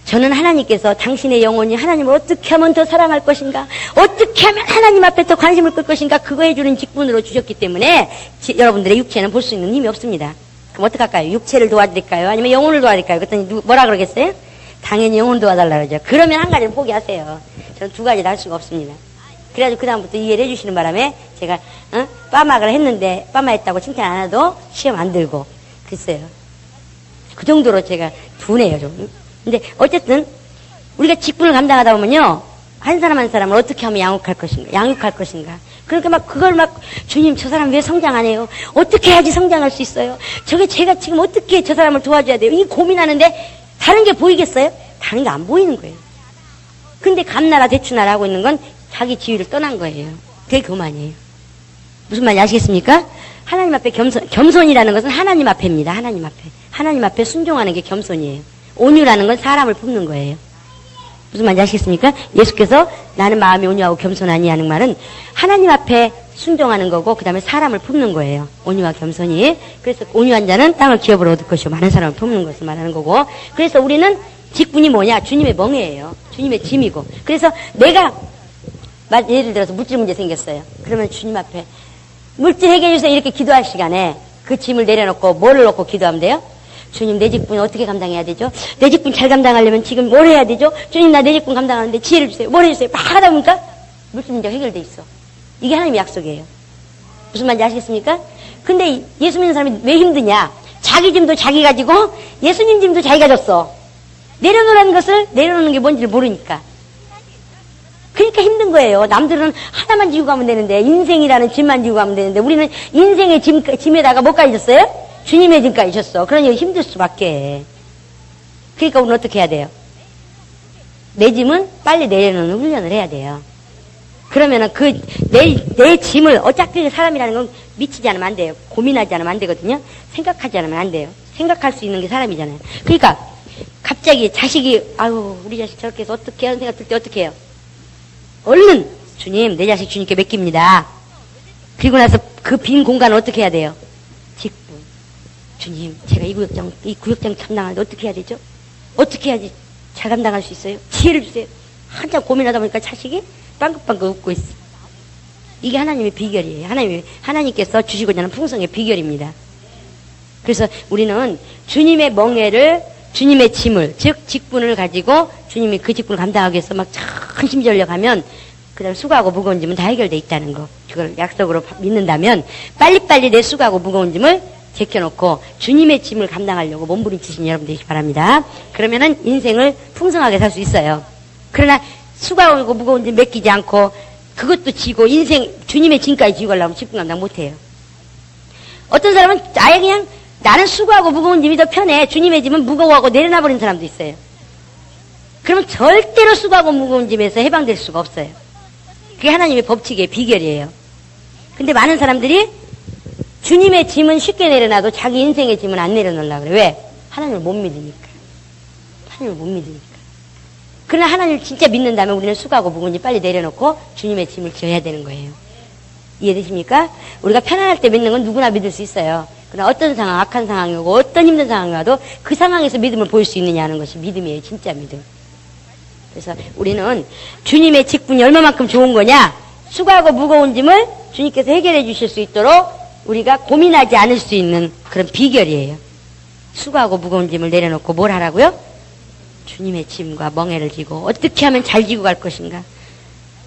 저는 하나님께서 당신의 영혼이 하나님을 어떻게 하면 더 사랑할 것인가, 어떻게 하면 하나님 앞에 더 관심을 끌 것인가, 그거 해주는 직분으로 주셨기 때문에 여러분들의 육체는 볼 수 있는 힘이 없습니다. 그럼 어떡할까요? 육체를 도와드릴까요? 아니면 영혼을 도와드릴까요? 그랬더니 뭐라 그러겠어요? 당연히 영혼 도와달라고 그러죠. 그러면 한 가지를 포기하세요. 저는 2가지를 할 수가 없습니다. 그래가지고 그다음부터 이해를 해주시는 바람에 제가 빠막을 했는데 빠마했다고 칭찬 안 해도 시험 안 들고 그랬어요. 그 정도로 제가 둔해요 좀. 근데 어쨌든 우리가 직분을 감당하다 보면요, 한 사람 한 사람을 어떻게 하면 양육할 것인가. 그러니까 막 그걸 막 주님 저 사람 왜 성장 안 해요? 어떻게 해야지 성장할 수 있어요? 제가 지금 어떻게 저 사람을 도와줘야 돼요? 이 고민하는데 다른 게 보이겠어요? 다른 게 안 보이는 거예요. 근데 감나라 대추나라 하고 있는 건 자기 지위를 떠난 거예요. 그게 교만이에요. 무슨 말인지 아시겠습니까? 하나님 앞에 겸손이라는 것은 하나님 앞에입니다. 하나님 앞에 순종하는 게 겸손이에요. 온유라는 건 사람을 품는 거예요. 무슨 말인지 아시겠습니까? 예수께서 나는 마음이 온유하고 겸손하니 하는 말은 하나님 앞에 순종하는 거고 그 다음에 사람을 품는 거예요. 온유와 겸손이. 그래서 온유한 자는 땅을 기업으로 얻을 것이고 많은 사람을 품는 것을 말하는 거고, 그래서 우리는 직분이 뭐냐? 주님의 멍에예요. 주님의 짐이고. 그래서 내가 예를 들어서 물질 문제 생겼어요. 그러면 주님 앞에 물질 해결해 주세요 이렇게 기도할 시간에 그 짐을 내려놓고 뭐를 놓고 기도하면 돼요? 주님 내 직분 어떻게 감당해야 되죠? 내 직분 잘 감당하려면 지금 뭘 해야 되죠? 주님 나 내 직분 감당하는데 지혜를 주세요. 뭘 해주세요? 막 하다 보니까 물질 문제가 해결돼 있어. 이게 하나님의 약속이에요. 무슨 말인지 아시겠습니까? 근데 예수 믿는 사람이 왜 힘드냐? 자기 짐도 자기 가지고 예수님 짐도 자기가 졌어. 내려놓으라는 것을 내려놓는 게 뭔지를 모르니까. 그러니까 힘든 거예요. 남들은 하나만 지고 가면 되는데, 인생이라는 짐만 지고 가면 되는데, 우리는 인생의 짐에다가 뭐까지 졌어요? 주님의 짐까지 졌어. 그러니 힘들 수밖에. 그러니까 우리는 어떻게 해야 돼요? 내 짐은 빨리 내려놓는 훈련을 해야 돼요. 그러면은 내 짐을, 어차피 사람이라는 건 미치지 않으면 안 돼요. 고민하지 않으면 안 되거든요. 생각하지 않으면 안 돼요. 생각할 수 있는 게 사람이잖아요. 그러니까, 갑자기 자식이, 아유, 우리 자식 저렇게 해서 어떻게 하는 생각 들 때 어떻게 해요? 얼른, 주님, 내 자식 주님께 맡깁니다. 그리고 나서 그 빈 공간을 어떻게 해야 돼요? 직분. 주님, 제가 이 구역장 감당하는데 어떻게 해야 되죠? 어떻게 해야지 잘 감당할 수 있어요? 지혜를 주세요. 한참 고민하다 보니까 자식이 빵긋빵긋 웃고 있어. 이게 하나님의 비결이에요. 하나님께서 주시고자 하는 풍성의 비결입니다. 그래서 우리는 주님의 멍에를, 주님의 짐을, 즉 직분을 가지고 주님이 그 직분을 감당하기 위해서 막 전심전력하면 그 다음 수고하고 무거운 짐은 다 해결돼 있다는 거. 그걸 약속으로 믿는다면 빨리빨리 내 수고하고 무거운 짐을 제껴놓고 주님의 짐을 감당하려고 몸부림치신 여러분 되시기 바랍니다. 그러면은 인생을 풍성하게 살 수 있어요. 그러나 수고하고 무거운 짐 맡기지 않고 그것도 지고 주님의 짐까지 지고 가려면 직분 감당 못해요. 어떤 사람은 아예 그냥 나는 수고하고 무거운 짐이 더 편해. 주님의 짐은 무거워하고 내려놔버린 사람도 있어요. 그러면 절대로 수고하고 무거운 짐에서 해방될 수가 없어요. 그게 하나님의 법칙의 비결이에요. 근데 많은 사람들이 주님의 짐은 쉽게 내려놔도 자기 인생의 짐은 안 내려놓으려고 그래. 왜? 하나님을 못 믿으니까. 하나님을 못 믿으니까. 그러나 하나님을 진짜 믿는다면 우리는 수고하고 무거운 짐 빨리 내려놓고 주님의 짐을 지어야 되는 거예요. 이해되십니까? 우리가 편안할 때 믿는 건 누구나 믿을 수 있어요. 그러나 어떤 상황, 악한 상황이 오고 어떤 힘든 상황이 와도 그 상황에서 믿음을 보일 수 있느냐 하는 것이 믿음이에요. 진짜 믿음. 그래서 우리는 주님의 직분이 얼마만큼 좋은 거냐? 수고하고 무거운 짐을 주님께서 해결해 주실 수 있도록 우리가 고민하지 않을 수 있는 그런 비결이에요. 수고하고 무거운 짐을 내려놓고 뭘 하라고요? 주님의 짐과 멍에를 지고 어떻게 하면 잘 지고 갈 것인가?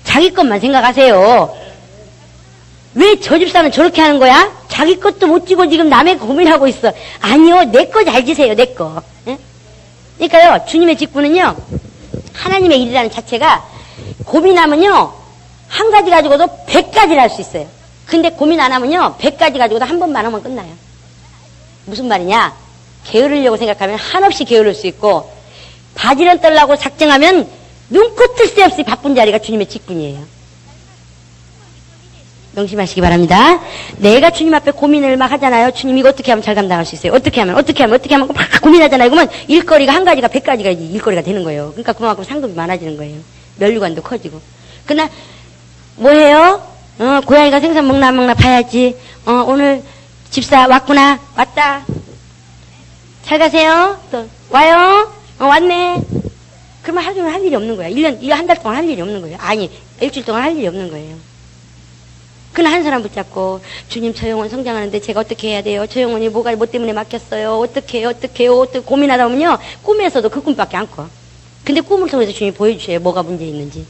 자기 것만 생각하세요. 왜 저 집사는 저렇게 하는 거야? 자기 것도 못 지고 지금 남의 고민하고 있어. 아니요, 내 거 잘 지세요, 내 거. 예? 그러니까요, 주님의 직분은요, 하나님의 일이라는 자체가 고민하면요, 한 가지 가지고도 100가지를 할 수 있어요. 근데 고민 안 하면요, 100가지 가지고도 한 번만 하면 끝나요. 무슨 말이냐? 게으르려고 생각하면 한없이 게으를 수 있고, 바지런 떨라고 작정하면 눈코 뜰 새 없이 바쁜 자리가 주님의 직분이에요. 명심하시기 바랍니다. 내가 주님 앞에 고민을 막 하잖아요. 주님 이거 어떻게 하면 잘 감당할 수 있어요? 어떻게 하면 막 고민하잖아요. 그러면 일거리가 한 가지가 100가지가 일거리가 되는 거예요. 그러니까 그만큼 상급이 많아지는 거예요. 면류관도 커지고. 그러나 뭐 해요? 고양이가 생선 먹나 안 먹나 봐야지. 오늘 집사 왔구나. 왔다. 잘 가세요. 또 와요. 왔네. 그러면 하루 종일 할 일이 없는 거야. 1년 한 달 동안 할 일이 없는 거예요. 아니, 일주일 동안 할 일이 없는 거예요. 그러나 한 사람 붙잡고, 주님, 저 영혼 성장하는데 제가 어떻게 해야 돼요? 저 영혼이 뭐 때문에 막혔어요? 어떻게 해요? 어떻게 고민하다 보면요, 꿈에서도 그 꿈밖에 안 꿔. 근데 꿈을 통해서 주님이 보여주셔요. 뭐가 문제 있는지.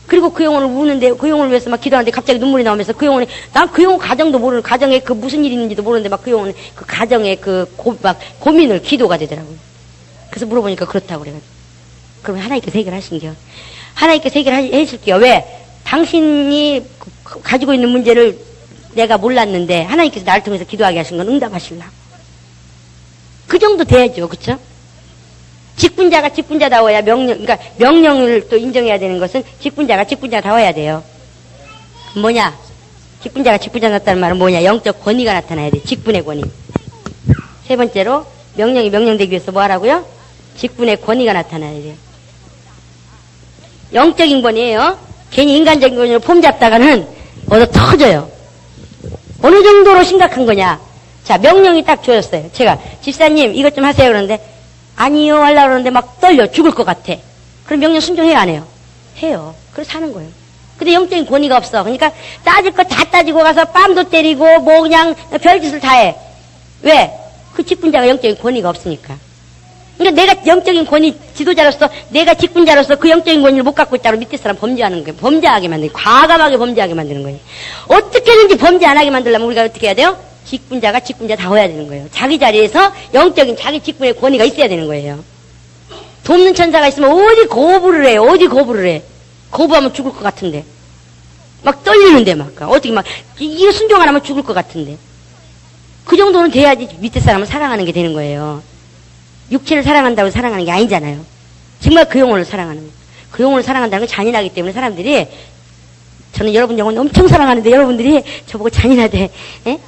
그리고 그 영혼을 우는데, 그 영혼을 위해서 막 기도하는데 갑자기 눈물이 나오면서 그 영혼이, 난 그 영혼 가정도 모르는, 가정에 그 무슨 일이 있는지도 모르는데 막 그 영혼은 그 가정에 막 고민을 기도가 되더라고요. 그래서 물어보니까 그렇다고 그래가지고. 그러면 하나님께서 해결하신겨. 하나님께서 해주실게요. 왜? 당신이 가지고 있는 문제를 내가 몰랐는데 하나님께서 나를 통해서 기도하게 하신 건 응답하실라. 그 정도 돼야죠. 그쵸? 직분자가 직분자다워야 그러니까 명령을 또 인정해야 되는 것은 직분자가 직분자다워야 돼요. 뭐냐? 직분자가 직분자답다는 말은 뭐냐? 영적 권위가 나타나야 돼. 직분의 권위. 세 번째로 명령이 명령되기 위해서 뭐 하라고요? 직분의 권위가 나타나야 돼요. 영적인 권위예요. 괜히 인간적인 권위로 폼 잡다가는 얻어 터져요. 어느 정도로 심각한 거냐? 자, 명령이 딱 주어졌어요. 제가 집사님 이것 좀 하세요 그러는데 아니요 하려고 그러는데 막 떨려 죽을 것 같아. 그럼 명령 순종해요 안 해요? 해요. 그래서 사는 거예요. 근데 영적인 권위가 없어. 그러니까 따질 거 다 따지고 가서 뺨도 때리고 뭐 그냥 별짓을 다 해. 왜? 그 직분자가 영적인 권위가 없으니까. 그러니까 내가 영적인 권위 지도자로서 내가 직분자로서 그 영적인 권위를 못 갖고 있다고 밑에 사람 범죄하는 거예요. 범죄하게 만드는 거예요. 과감하게 범죄하게 만드는 거예요. 어떻게든지 범죄 안 하게 만들려면 우리가 어떻게 해야 돼요? 직분자가 직분자다워야 되는 거예요. 자기 자리에서 영적인 자기 직분의 권위가 있어야 되는 거예요. 돕는 천사가 있으면 어디 거부를 해요. 어디 거부를 해. 거부하면 죽을 것 같은데. 막 떨리는데 막. 어떻게 막 이게 순종 안 하면 죽을 것 같은데. 그 정도는 돼야지 밑에 사람을 사랑하는 게 되는 거예요. 육체를 사랑한다고 사랑하는 게 아니잖아요. 정말 그 영혼을 사랑하는 거예요. 그 영혼을 사랑한다는 건 잔인하기 때문에 사람들이 저는 여러분 영혼 엄청 사랑하는데 여러분들이 저보고 잔인하대. 에?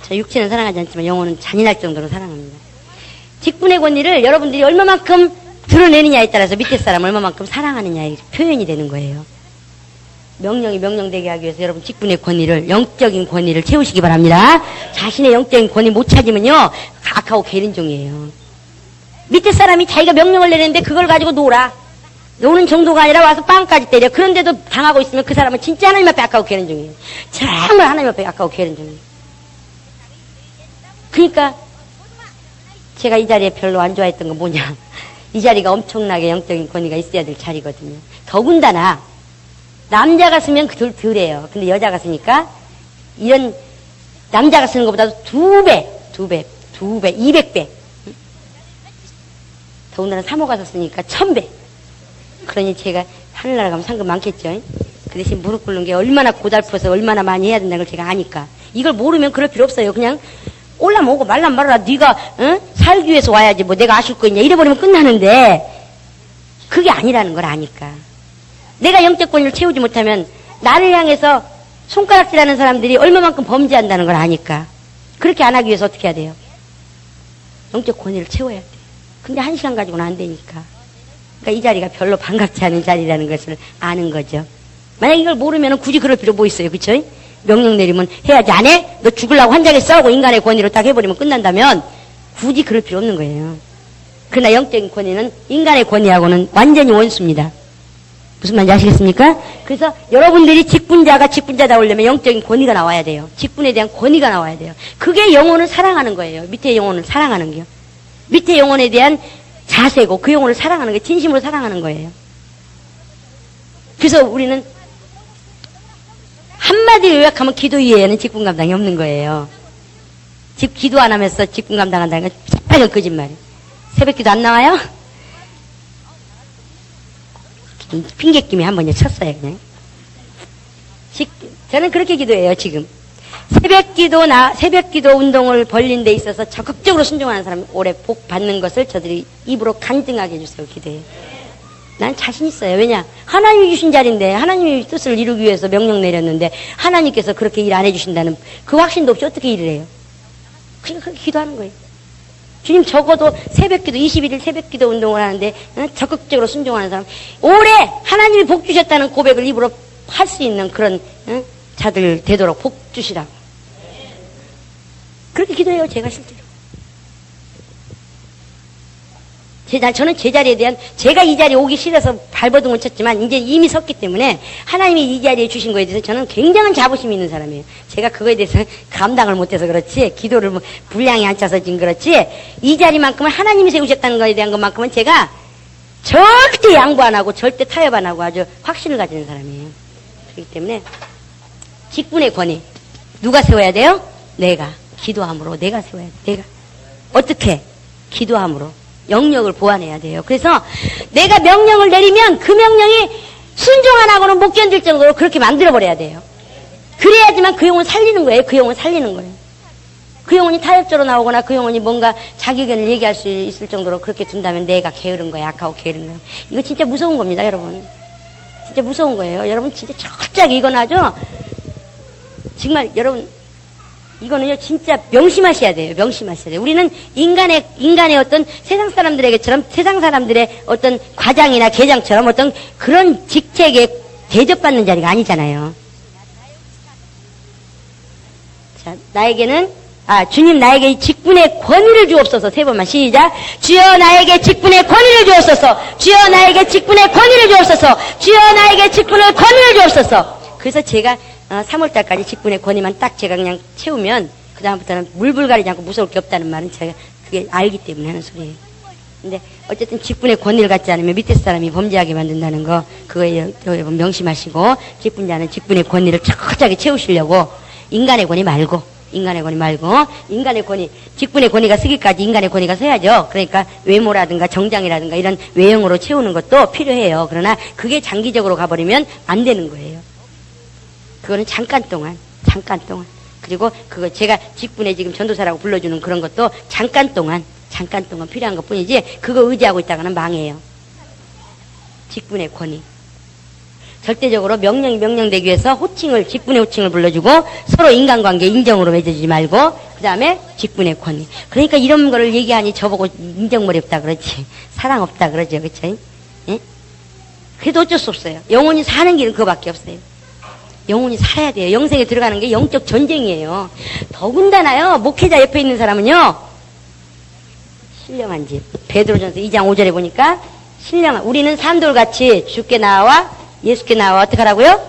저 육체는 사랑하지 않지만 영혼은 잔인할 정도로 사랑합니다. 직분의 권위를 여러분들이 얼마만큼 드러내느냐에 따라서 밑에 사람 얼마만큼 사랑하느냐의 표현이 되는 거예요. 명령이 명령되게 하기 위해서 여러분 직분의 권위를, 영적인 권위를 채우시기 바랍니다. 자신의 영적인 권위 못 찾으면요 악하고 계린종이에요. 밑에 사람이 자기가 명령을 내리는데 그걸 가지고 노는 정도가 아니라 와서 빵까지 때려. 그런데도 당하고 있으면 그 사람은 진짜 하나님 앞에 악하고 계린종이에요. 정말 하나님 앞에 악하고 계린종이에요. 그러니까 제가 이 자리에 별로 안 좋아했던 건 뭐냐, 이 자리가 엄청나게 영적인 권위가 있어야 될 자리거든요. 더군다나 남자가 쓰면 덜해요. 근데 여자가 쓰니까 이런 남자가 쓰는 것보다 2배, 200배. 더군다나 사모가 썼으니까 1000배. 그러니 제가 하늘나라 가면 상금 많겠죠. 그 대신 무릎 꿇는 게 얼마나 고달퍼서 얼마나 많이 해야 된다는 걸 제가 아니까. 이걸 모르면 그럴 필요 없어요. 그냥 올라면 오고 말라면 말아라. 네가 살기 위해서 와야지 뭐 내가 아실 거 있냐 이래버리면 끝나는데 그게 아니라는 걸 아니까. 내가 영적 권위를 채우지 못하면 나를 향해서 손가락질하는 사람들이 얼마만큼 범죄한다는 걸 아니까. 그렇게 안 하기 위해서 어떻게 해야 돼요? 영적 권위를 채워야 돼. 근데 1시간 가지고는 안 되니까. 그러니까 이 자리가 별로 반갑지 않은 자리라는 것을 아는 거죠. 만약 이걸 모르면 굳이 그럴 필요 뭐 있어요. 그쵸? 명령 내리면 해야지. 안 해? 너 죽으려고 환장에 싸우고 인간의 권위로 딱 해버리면 끝난다면 굳이 그럴 필요 없는 거예요. 그러나 영적인 권위는 인간의 권위하고는 완전히 원수입니다. 무슨 말인지 아시겠습니까? 그래서 여러분들이 직분자가 직분자다 오려면 영적인 권위가 나와야 돼요. 직분에 대한 권위가 나와야 돼요. 그게 영혼을 사랑하는 거예요. 밑에 영혼을 사랑하는 게요. 밑에 영혼에 대한 자세고 그 영혼을 사랑하는 게 진심으로 사랑하는 거예요. 그래서 우리는 한마디로 요약하면 기도 이외에는 직분 감당이 없는 거예요. 기도 안 하면서 직분 감당한다는 건 새빨간 거짓말이에요. 새벽 기도 안 나와요? 핑계김에 한 번 쳤어요, 그냥. 저는 그렇게 기도해요, 지금. 새벽 기도 운동을 벌린 데 있어서 적극적으로 순종하는 사람 올해 복 받는 것을 저들이 입으로 간증하게 해주세요, 기도해요. 난 자신 있어요. 왜냐? 하나님이 주신 자리인데, 하나님의 뜻을 이루기 위해서 명령 내렸는데, 하나님께서 그렇게 일 안 해주신다는 그 확신도 없이 어떻게 일을 해요? 그러니까 그렇게 기도하는 거예요. 주님 적어도 새벽기도 21일 새벽기도 운동을 하는데 적극적으로 순종하는 사람 올해 하나님이 복 주셨다는 고백을 입으로 할 수 있는 그런 자들 되도록 복 주시라고 그렇게 기도해요. 제가 실제로 저는 제 자리에 대한 제가 이 자리에 오기 싫어서 발버둥을 쳤지만 이제 이미 섰기 때문에 하나님이 이 자리에 주신 거에 대해서 저는 굉장한 자부심이 있는 사람이에요. 제가 그거에 대해서 감당을 못해서 그렇지 기도를 뭐 분량이 안 차서 지금 그렇지 이 자리만큼은 하나님이 세우셨다는 거에 대한 것만큼은 제가 절대 양보 안 하고 절대 타협 안 하고 아주 확신을 가지는 사람이에요. 그렇기 때문에 직분의 권위 누가 세워야 돼요? 내가 기도함으로 내가 세워야 돼. 내가 어떻게? 기도함으로 영역을 보완해야 돼요. 그래서 내가 명령을 내리면 그 명령이 순종 안 하고는 못 견딜 정도로 그렇게 만들어버려야 돼요. 그래야지만 그 영혼 살리는 거예요. 그 영혼 살리는 거예요. 그 영혼이 타협적으로 나오거나 그 영혼이 뭔가 자기 의견을 얘기할 수 있을 정도로 그렇게 둔다면 내가 게으른 거야. 악하고 게으른 거야. 이거 진짜 무서운 겁니다, 여러분. 진짜 무서운 거예요. 여러분 진짜 철저하게 이건 아주 정말 여러분 이거는요, 진짜 명심하셔야 돼요. 명심하셔야 돼요. 우리는 인간의 어떤 세상 사람들에게처럼 세상 사람들의 어떤 과장이나 계장처럼 어떤 그런 직책에 대접받는 자리가 아니잖아요. 자, 주님 나에게 이 직분의 권위를 주옵소서. 세 번만 시작. 주여 나에게 직분의 권위를 주옵소서. 주여 나에게 직분의 권위를 주옵소서. 주여 나에게 직분의 권위를 주옵소서. 그래서 제가 3월달까지 직분의 권위만 딱 제가 그냥 채우면 그 다음부터는 물불 가리지 않고 무서울 게 없다는 말은 제가 그게 알기 때문에 하는 소리예요. 근데 어쨌든 직분의 권위를 갖지 않으면 밑에 사람이 범죄하게 만든다는 거 그거에 여러분 명심하시고 직분자는 직분의 권위를 철저하게 채우시려고 인간의 권위 말고 직분의 권위가 쓰기까지 인간의 권위가 서야죠. 그러니까 외모라든가 정장이라든가 이런 외형으로 채우는 것도 필요해요. 그러나 그게 장기적으로 가버리면 안 되는 거예요. 그거는 잠깐 동안. 그리고 그거 제가 직분에 지금 전도사라고 불러주는 그런 것도 잠깐 동안 필요한 것 뿐이지 그거 의지하고 있다가는 망해요. 직분의 권위. 절대적으로 명령이 명령되기 위해서 호칭을, 직분의 호칭을 불러주고 서로 인간관계 인정으로 맺어주지 말고 그 다음에 직분의 권위. 그러니까 이런 거를 얘기하니 저보고 인정머리 없다 그러지. 사랑 없다 그러죠. 그쵸? 예? 그래도 어쩔 수 없어요. 영혼이 사는 길은 그거밖에 없어요. 영혼이 살아야 돼요. 영생에 들어가는 게 영적 전쟁이에요. 더군다나요. 목회자 옆에 있는 사람은요. 신령한 집. 베드로전서 2장 5절에 보니까 신령한, 우리는 산돌같이 주께 나와 예수께 나와 어떻게 하라고요?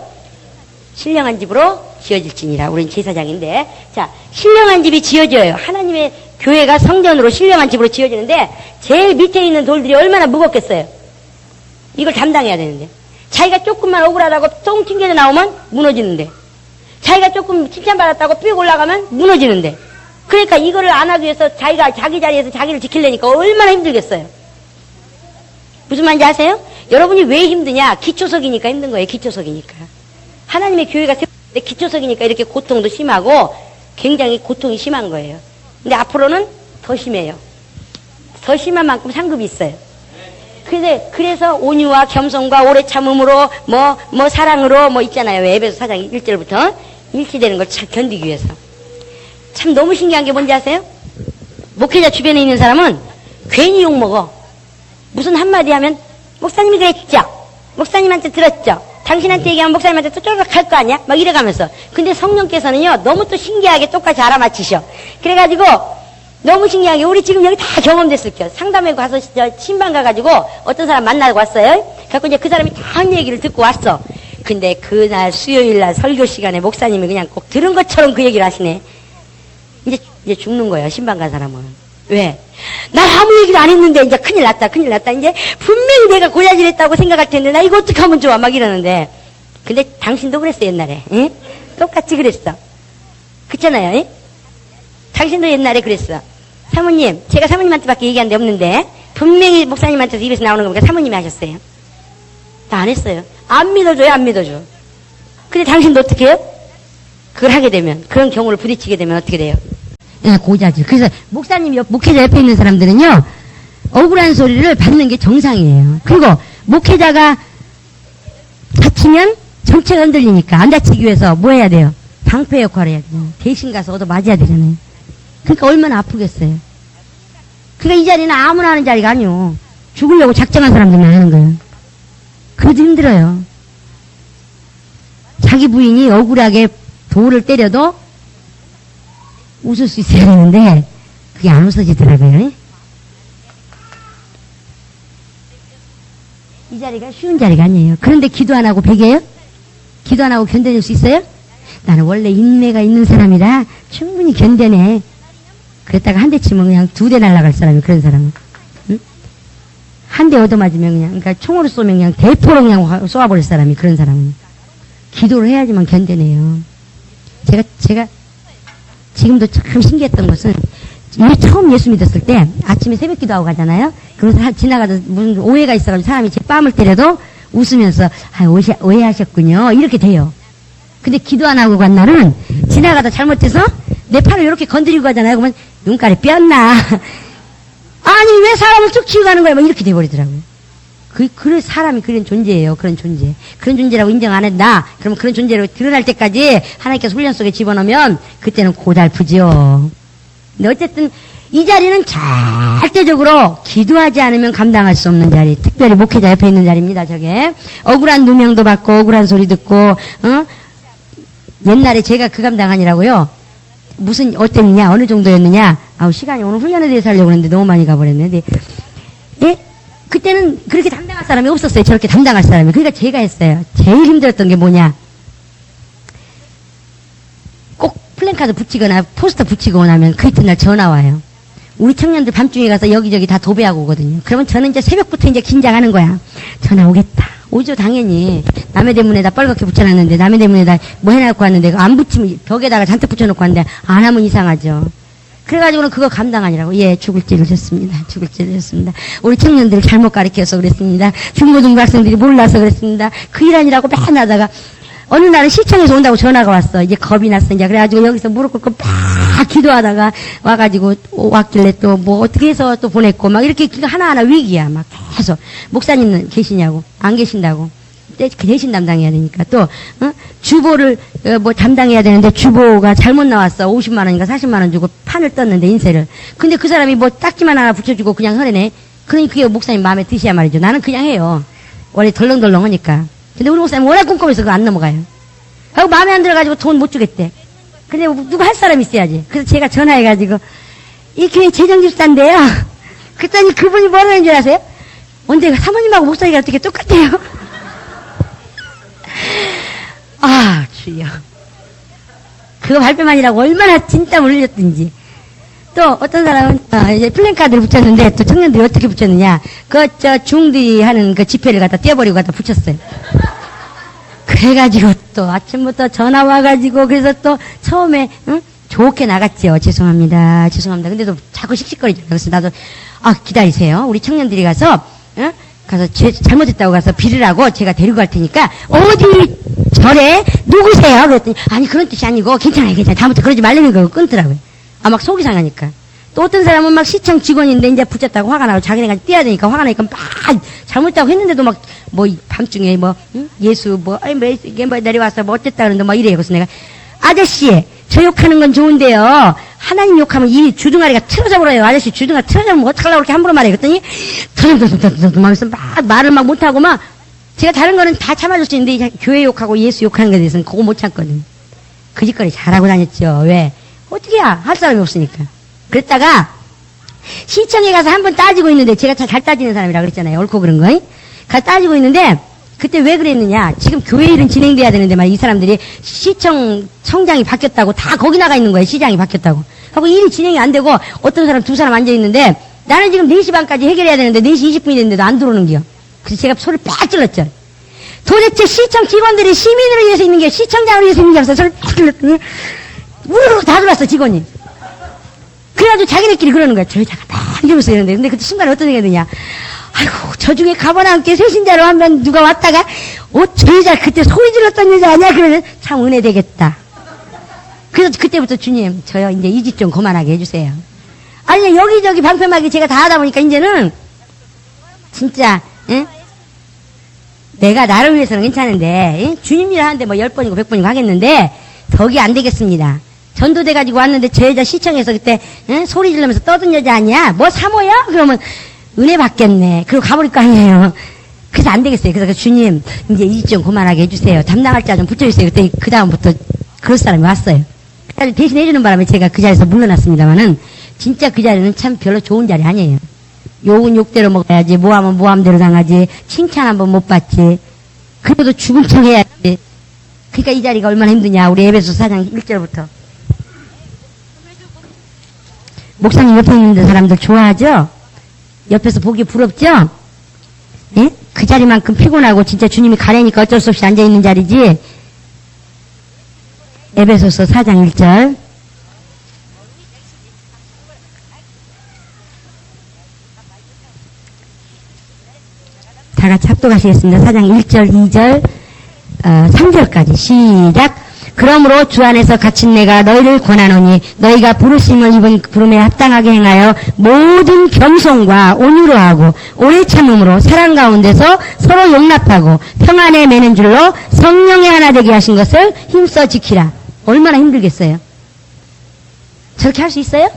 신령한 집으로 지어질지니라. 우린 제사장인데. 자, 신령한 집이 지어져요. 하나님의 교회가 성전으로 신령한 집으로 지어지는데 제일 밑에 있는 돌들이 얼마나 무겁겠어요. 이걸 담당해야 되는데. 자기가 조금만 억울하다고 똥 튕겨져 나오면 무너지는데. 자기가 조금 칭찬받았다고 삐 올라가면 무너지는데. 그러니까 이거를 안 하기 위해서 자기가 자기 자리에서 자기를 지키려니까 얼마나 힘들겠어요. 무슨 말인지 아세요? 여러분이 왜 힘드냐? 기초석이니까 힘든 거예요. 기초석이니까. 하나님의 교회가 세웠는데 기초석이니까 이렇게 고통도 심하고 굉장히 고통이 심한 거예요. 근데 앞으로는 더 심해요. 더 심한 만큼 상급이 있어요. 그래서 온유와 겸손과 오래 참음으로 뭐 사랑으로 뭐 있잖아요. 에베소 4장 1절부터 일치되는 걸 참 견디기 위해서. 참 너무 신기한 게 뭔지 아세요? 목회자 주변에 있는 사람은 괜히 욕먹어. 무슨 한마디 하면 목사님이 그랬죠? 목사님한테 들었죠? 당신한테 얘기하면 목사님한테 또 쪼르륵 할 거 아니야? 막 이래가면서. 근데 성령께서는요 너무 또 신기하게 똑같이 알아맞히셔. 그래가지고 너무 신기한 게 우리 지금 여기 다 경험됐을 거예요. 상담회 가서 신방 가가지고 어떤 사람 만나고 왔어요. 그래서 이제 그 사람이 다 한 얘기를 듣고 왔어. 근데 그날 수요일날 설교 시간에 목사님이 그냥 꼭 들은 것처럼 그 얘기를 하시네. 이제 죽는 거예요. 신방 간 사람은. 왜? 나 아무 얘기를 안 했는데 이제 큰일 났다. 이제 분명히 내가 고자질했다고 생각할 텐데 나 이거 어떻게 하면 좋아? 막 이러는데. 근데 당신도 그랬어 옛날에. 응? 똑같이 그랬어. 그렇잖아요. 응? 당신도 옛날에 그랬어. 사모님, 제가 사모님한테밖에 얘기한 데 없는데 분명히 목사님한테서 입에서 나오는 거니까 사모님이 하셨어요. 나 안 했어요. 안 믿어줘요, 안 믿어줘. 근데 당신도 어떻게 해요? 그걸 하게 되면, 그런 경우를 부딪히게 되면 어떻게 돼요? 고자질. 그래서 목사님 목회자 옆에 있는 사람들은요 억울한 소리를 받는 게 정상이에요. 그리고 목회자가 다치면 정체가 흔들리니까 안 다치기 위해서 뭐 해야 돼요? 방패 역할을 해야 돼요. 대신 가서 얻어 맞아야 되잖아요. 그러니까 얼마나 아프겠어요. 그러니까 이 자리는 아무나 하는 자리가 아니요. 죽으려고 작정한 사람들만 하는 거예요. 그래도 힘들어요. 자기 부인이 억울하게 돌을 때려도 웃을 수 있어야 되는데 그게 안 웃어지더라고요. 이 자리가 쉬운 자리가 아니에요. 그런데 기도 안 하고 베개요? 기도 안 하고 견뎌낼 수 있어요? 나는 원래 인내가 있는 사람이라 충분히 견뎌내. 그랬다가 한 대 치면 그냥 2대 날아갈 사람이 그런 사람은. 응? 한 대 얻어맞으면 그냥, 그러니까 총으로 쏘면 그냥 대포로 그냥 쏘아버릴 사람이 그런 사람은. 기도를 해야지만 견뎌내요. 제가 지금도 참 신기했던 것은 처음 예수 믿었을 때 아침에 새벽 기도하고 가잖아요. 그래서 지나가다 무슨 오해가 있어가지고 사람이 제 뺨을 때려도 웃으면서 오해하셨군요. 이렇게 돼요. 근데 기도 안 하고 간 날은 지나가다 잘못해서 내 팔을 이렇게 건드리고 가잖아요. 그러면 눈깔이 뼈었나? 아니 왜 사람을 쭉 치고 가는 거야? 막 이렇게 돼버리더라고요. 그 사람이 그런 존재예요. 그런 존재. 그런 존재라고 인정 안 한다. 그러면 그런 존재로 드러날 때까지 하나님께서 훈련 속에 집어넣으면 그때는 고달프지요. 근데 어쨌든 이 자리는 절대적으로 기도하지 않으면 감당할 수 없는 자리. 특별히 목회자 옆에 있는 자리입니다. 저게. 억울한 누명도 받고 억울한 소리 듣고 옛날에 제가 그 감당하니라고요. 무슨 어땠느냐 어느 정도였느냐. 시간이 오늘 훈련에 대해서 하려고 했는데 너무 많이 가버렸네. 예? 그때는 그렇게 담당할 사람이 없었어요. 저렇게 담당할 사람이. 그러니까 제가 했어요. 제일 힘들었던 게 뭐냐. 꼭 플랜카드 붙이거나 포스터 붙이고 나면 그 이튿날 전화 와요. 우리 청년들 밤중에 가서 여기저기 다 도배하고 오거든요. 그러면 저는 이제 새벽부터 이제 긴장하는 거야. 전화 오겠다. 오죠, 당연히. 남의 대문에다 빨갛게 붙여놨는데, 남의 대문에다 뭐 해놓고 왔는데, 안 붙이면 벽에다가 잔뜩 붙여놓고 왔는데, 안 하면 이상하죠. 그래가지고는 그거 감당하니라고. 예, 죽을 죄를 졌습니다. 우리 청년들을 잘못 가르쳐서 그랬습니다. 중고등부 학생들이 몰라서 그랬습니다. 그 일 아니라고 맨날 하다가, 어느 날은 시청에서 온다고 전화가 왔어. 이제 겁이 났어. 이제 그래가지고 여기서 무릎 꿇고 막 기도하다가 와가지고 왔길래 또 뭐 어떻게 해서 또 보냈고 막 이렇게 하나하나 위기야. 막 계속. 목사님은 계시냐고. 안 계신다고. 그 대신 담당해야 되니까 또 주보를 뭐 담당해야 되는데 주보가 잘못 나왔어. 50만 원인가 40만 원 주고 판을 떴는데 인쇄를. 근데 그 사람이 뭐 딱지만 하나 붙여주고 그냥 하래네. 그러니 그게 목사님 마음에 드셔야 말이죠. 나는 그냥 해요. 원래 덜렁덜렁하니까. 근데 우리 목사님 워낙 꼼꼼해서 그거 안 넘어가요. 하고 마음에 안 들어가지고 돈 못 주겠대. 근데 누가 할 사람이 있어야지. 그래서 제가 전화해가지고 이 교회 재정집사인데요. 그랬더니 그분이 뭐라는 줄 아세요? 언제 사모님하고 목사님이 어떻게 똑같아요? 아, 주여. 그거 발표만이라고 얼마나 진땀을 흘렸든지. 또 어떤 사람은 이제 플랜카드를 붙였는데 또 청년들이 어떻게 붙였느냐. 중들이 하는 그 지폐를 갖다 떼어버리고 갖다 붙였어요. 그래가지고 또 아침부터 전화 와가지고 그래서 또 처음에 좋게 나갔죠. 죄송합니다. 근데도 자꾸 씩씩거리죠. 그래서 나도 기다리세요. 우리 청년들이 가서 가서 잘못했다고 가서 빌으라고 제가 데리고 갈 테니까 어디 절에 누구세요? 그랬더니 아니 그런 뜻이 아니고 괜찮아요. 다음부터 그러지 말라는 거 끊더라고요. 막 속이 상하니까. 또 어떤 사람은 막 시청 직원인데 이제 붙였다고 화가 나고 자기네가 뛰어야 되니까 화가 나니까 막 잘못했다고 했는데도 막 뭐 밤중에 예수 이게 내려와서 뭐 어쨌다 그러는데 막 이래요. 그래서 내가 아저씨 저 욕하는 건 좋은데요. 하나님 욕하면 이 주둥아리가 틀어져 버려요. 아저씨 주둥아리 틀어져면 어떡하려고 그렇게 함부로 말해. 그랬더니 터져터져터져 하면서 막 말을 막 못하고 막 제가 다른 거는 다 참아줄 수 있는데 교회 욕하고 예수 욕하는 거에 대해서는 그거 못 참거든. 그 짓거리 잘하고 다녔죠. 왜? 어떻게 할 사람이 없으니까. 그랬다가 시청에 가서 한번 따지고 있는데 제가 잘 따지는 사람이라 그랬잖아요. 옳고 그런 거. 가서 따지고 있는데 그때 왜 그랬느냐. 지금 교회 일은 진행돼야 되는데 이 사람들이 청장이 바뀌었다고 다 거기 나가 있는 거예요. 시장이 바뀌었다고. 하고 일이 진행이 안 되고 어떤 사람 두 사람 앉아 있는데 나는 지금 4시 반까지 해결해야 되는데 4시 20분이 됐는데도 안 들어오는 거요. 그래서 제가 소리를 빡 질렀죠. 도대체 시청 직원들이 시민을 위해서 있는 게 시청장을 위해서 있는 게 없어. 소리를 빡 질렀더니 우르르 다 들어왔어 직원이. 그래가지고 자기네끼리 그러는 거야. 저 여자가 막 이러면서 이러는데 근데 그때 순간에 어떤 생각이 드냐. 아이고 저 중에 가보나 함께 새신자로 한 명 누가 왔다가 저 여자 그때 소리 질렀던 여자 아니야? 그러면 참 은혜 되겠다. 그래서 그때부터 주님 저요 이제 이 짓 좀 그만하게 해주세요. 아니 여기저기 방패막이 제가 다 하다 보니까 이제는 진짜 내가 나를 위해서는 괜찮은데 주님 일 하는데 뭐 10번이고 100번이고 하겠는데 덕이 안 되겠습니다. 전도돼 가지고 왔는데 저 여자 시청에서 그때 소리 지르면서 떠든 여자 아니야? 뭐 사모야? 그러면 은혜 받겠네. 그리고 가버릴 거 아니에요. 그래서 안 되겠어요. 그래서 주님 이제 이 짓 좀 그만하게 해주세요. 담당할 자 좀 붙여주세요. 그때 그 다음부터 그럴 사람이 왔어요. 대신 해주는 바람에 제가 그 자리에서 물러났습니다만은 진짜 그 자리는 참 별로 좋은 자리 아니에요. 욕은 욕대로 먹어야지 모함은 모함대로 당하지 칭찬 한번 못 받지 그래도 죽은 척 해야지. 그러니까 이 자리가 얼마나 힘드냐. 우리 에베소 4장 1절부터 목사님 옆에 있는 사람들 좋아하죠? 옆에서 보기 부럽죠? 예? 그 자리만큼 피곤하고 진짜 주님이 가래니까 어쩔 수 없이 앉아있는 자리지. 에베소서 4장 1절 다 같이 합독하시겠습니다. 4장 1절, 2절, 3절까지 시작. 그러므로 주 안에서 갇힌 내가 너희를 권하노니 너희가 부르심을 입은 부름에 합당하게 행하여 모든 겸손과 온유로 하고 오래 참음으로 사랑 가운데서 서로 용납하고 평안에 매는 줄로 성령의 하나 되게 하신 것을 힘써 지키라. 얼마나 힘들겠어요? 저렇게 할 수 있어요?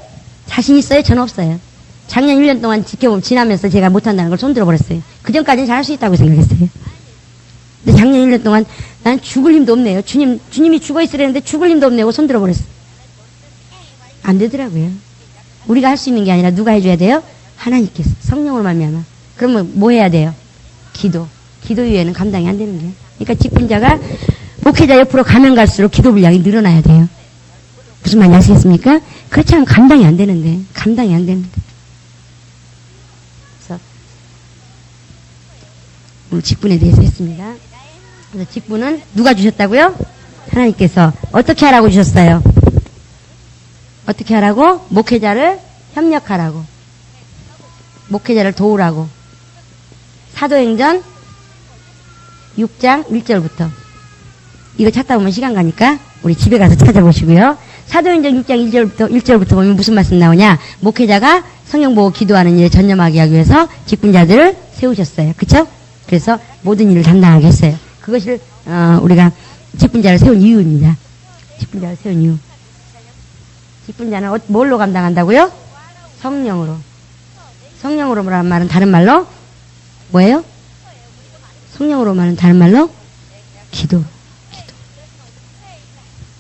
자신 있어요? 저는 없어요. 작년 1년 동안 지나면서 제가 못한다는 걸 손들어 버렸어요. 그전까지는 잘할 수 있다고 생각했어요. 근데 작년 1년 동안 난 죽을 힘도 없네요. 주님이 죽어 있으려는데 죽을 힘도 없네요. 손들어 버렸어. 안 되더라고요. 우리가 할 수 있는 게 아니라 누가 해줘야 돼요? 하나님께서 성령으로 말미암아. 그러면 뭐 해야 돼요? 기도 이외에는 감당이 안 되는 거예요. 그러니까 직분자가 목회자 옆으로 가면 갈수록 기도 분량이 늘어나야 돼요. 무슨 말인지 아시겠습니까? 그렇지 않으면 감당이 안 되는데. 그래서 오늘 직분에 대해서 했습니다. 그래서 직분은 누가 주셨다고요? 하나님께서. 어떻게 하라고 주셨어요? 어떻게 하라고? 목회자를 협력하라고. 목회자를 도우라고. 사도행전 6장 1절부터. 이거 찾다 보면 시간 가니까 우리 집에 가서 찾아보시고요. 사도행전 6장 1절부터 보면 무슨 말씀 나오냐? 목회자가 성령 보고 기도하는 일에 전념하게 하기 위해서 직분자들을 세우셨어요. 그쵸? 그래서 모든 일을 담당하게 했어요. 그것을 우리가 직분자를 세운 이유입니다. 직분자를 세운 이유. 직분자는 뭘로 감당한다고요? 성령으로. 성령으로라는 말은 다른 말로 뭐예요? 성령으로 말은 다른 말로 기도.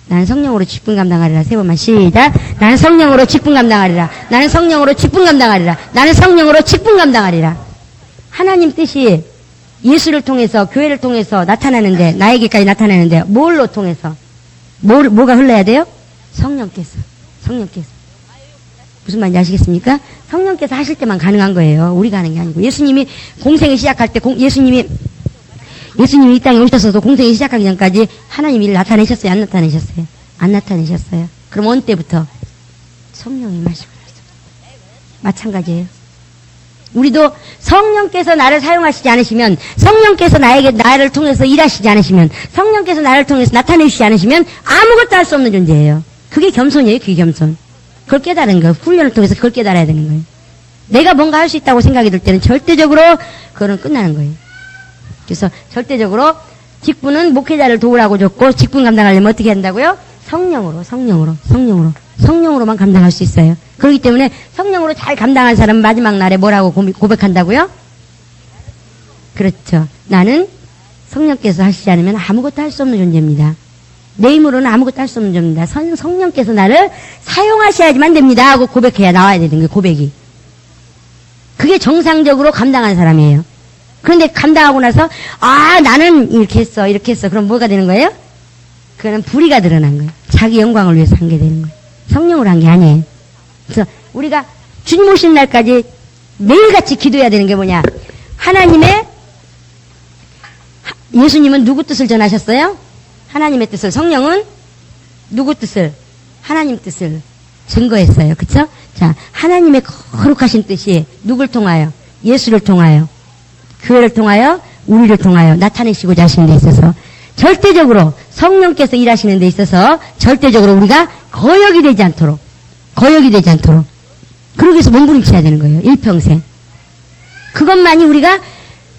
나는 성령으로 직분 감당하리라. 세 번만 시작. 나는 성령으로 직분 감당하리라. 나는 성령으로 직분 감당하리라. 나는 성령으로 직분 감당하리라. 하나님 뜻이 예수를 통해서 교회를 통해서 나타나는데 나에게까지 나타나는데 뭘로 통해서 뭐가 흘러야 돼요? 성령께서 무슨 말인지 아시겠습니까? 성령께서 하실 때만 가능한 거예요. 우리가 하는 게 아니고 예수님이 공생을 시작할 때 예수님이 이 땅에 오셔서도 공생을 시작하기 전까지 하나님 일을 나타내셨어요? 안 나타내셨어요? 안 나타내셨어요. 그럼 어느 때부터? 성령이 마시고 마찬가지예요. 우리도 성령께서 나를 사용하시지 않으시면, 성령께서 나를 통해서 일하시지 않으시면, 성령께서 나를 통해서 나타내시지 않으시면 아무것도 할 수 없는 존재예요. 그게 겸손이에요. 그게 겸손. 그걸 깨달은 거예요. 훈련을 통해서 그걸 깨달아야 되는 거예요. 내가 뭔가 할 수 있다고 생각이 들 때는 절대적으로 그거는 끝나는 거예요. 그래서 절대적으로 직분은 목회자를 도우라고 줬고, 직분 감당하려면 어떻게 한다고요? 성령으로만 감당할 수 있어요. 그렇기 때문에 성령으로 잘 감당한 사람은 마지막 날에 뭐라고 고백한다고요? 그렇죠. 나는 성령께서 하시지 않으면 아무것도 할 수 없는 존재입니다. 내 힘으로는 아무것도 할 수 없는 존재입니다. 성령께서 나를 사용하셔야지만 됩니다 하고 고백해야 나와야 되는 거예요. 고백이. 그게 정상적으로 감당한 사람이에요. 그런데 감당하고 나서 나는 이렇게 했어. 그럼 뭐가 되는 거예요? 그거는 불의가 드러난 거예요. 자기 영광을 위해서 한 게 되는 거예요. 성령으로 한 게 아니에요. 그래서 우리가 주님 오신 날까지 매일같이 기도해야 되는 게 뭐냐? 예수님은 누구 뜻을 전하셨어요? 하나님의 뜻을. 성령은 누구 뜻을? 하나님 뜻을 증거했어요. 그쵸? 자, 하나님의 거룩하신 뜻이 누굴 통하여? 예수를 통하여, 교회를 통하여, 우리를 통하여 나타내시고자 하시는 데 있어서 절대적으로 성령께서 일하시는 데 있어서 절대적으로 우리가 거역이 되지 않도록 그러기 위해서 몸부림쳐야 되는 거예요. 일평생. 그것만이 우리가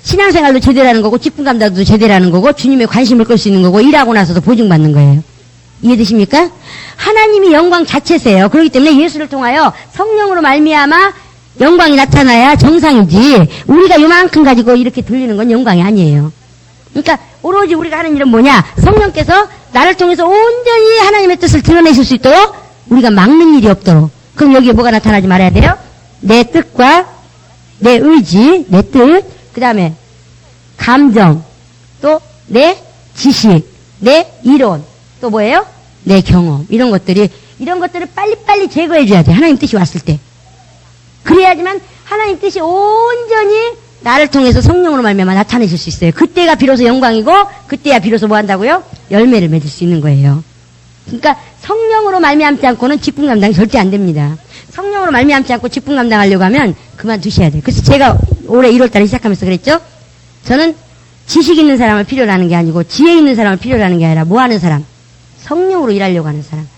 신앙생활도 제대로 하는 거고 직분 감당도 제대로 하는 거고 주님의 관심을 끌 수 있는 거고 일하고 나서도 보증받는 거예요. 이해되십니까? 하나님이 영광 자체세요. 그렇기 때문에 예수를 통하여 성령으로 말미암아 영광이 나타나야 정상이지, 우리가 요만큼 가지고 이렇게 들리는 건 영광이 아니에요. 그러니까 오로지 우리가 하는 일은 뭐냐? 성령께서 나를 통해서 온전히 하나님의 뜻을 드러내실 수 있도록 우리가 막는 일이 없도록. 그럼 여기에 뭐가 나타나지 말아야 돼요? 내 뜻과 내 의지, 내 뜻, 그 다음에 감정, 또 내 지식, 내 이론, 또 뭐예요? 내 경험. 이런 것들을 빨리빨리 제거해줘야 돼. 하나님 뜻이 왔을 때. 그래야지만 하나님 뜻이 온전히 나를 통해서 성령으로 말미암아 나타내실 수 있어요. 그때가 비로소 영광이고, 그때야 비로소 뭐 한다고요? 열매를 맺을 수 있는 거예요. 그러니까 성령으로 말미암지 않고는 직분 감당이 절대 안 됩니다. 성령으로 말미암지 않고 직분 감당하려고 하면 그만두셔야 돼요. 그래서 제가 올해 1월달에 시작하면서 그랬죠? 저는 지식 있는 사람을 필요로 하는 게 아니고 지혜 있는 사람을 필요로 하는 게 아니라 뭐 하는 사람? 성령으로 일하려고 하는 사람.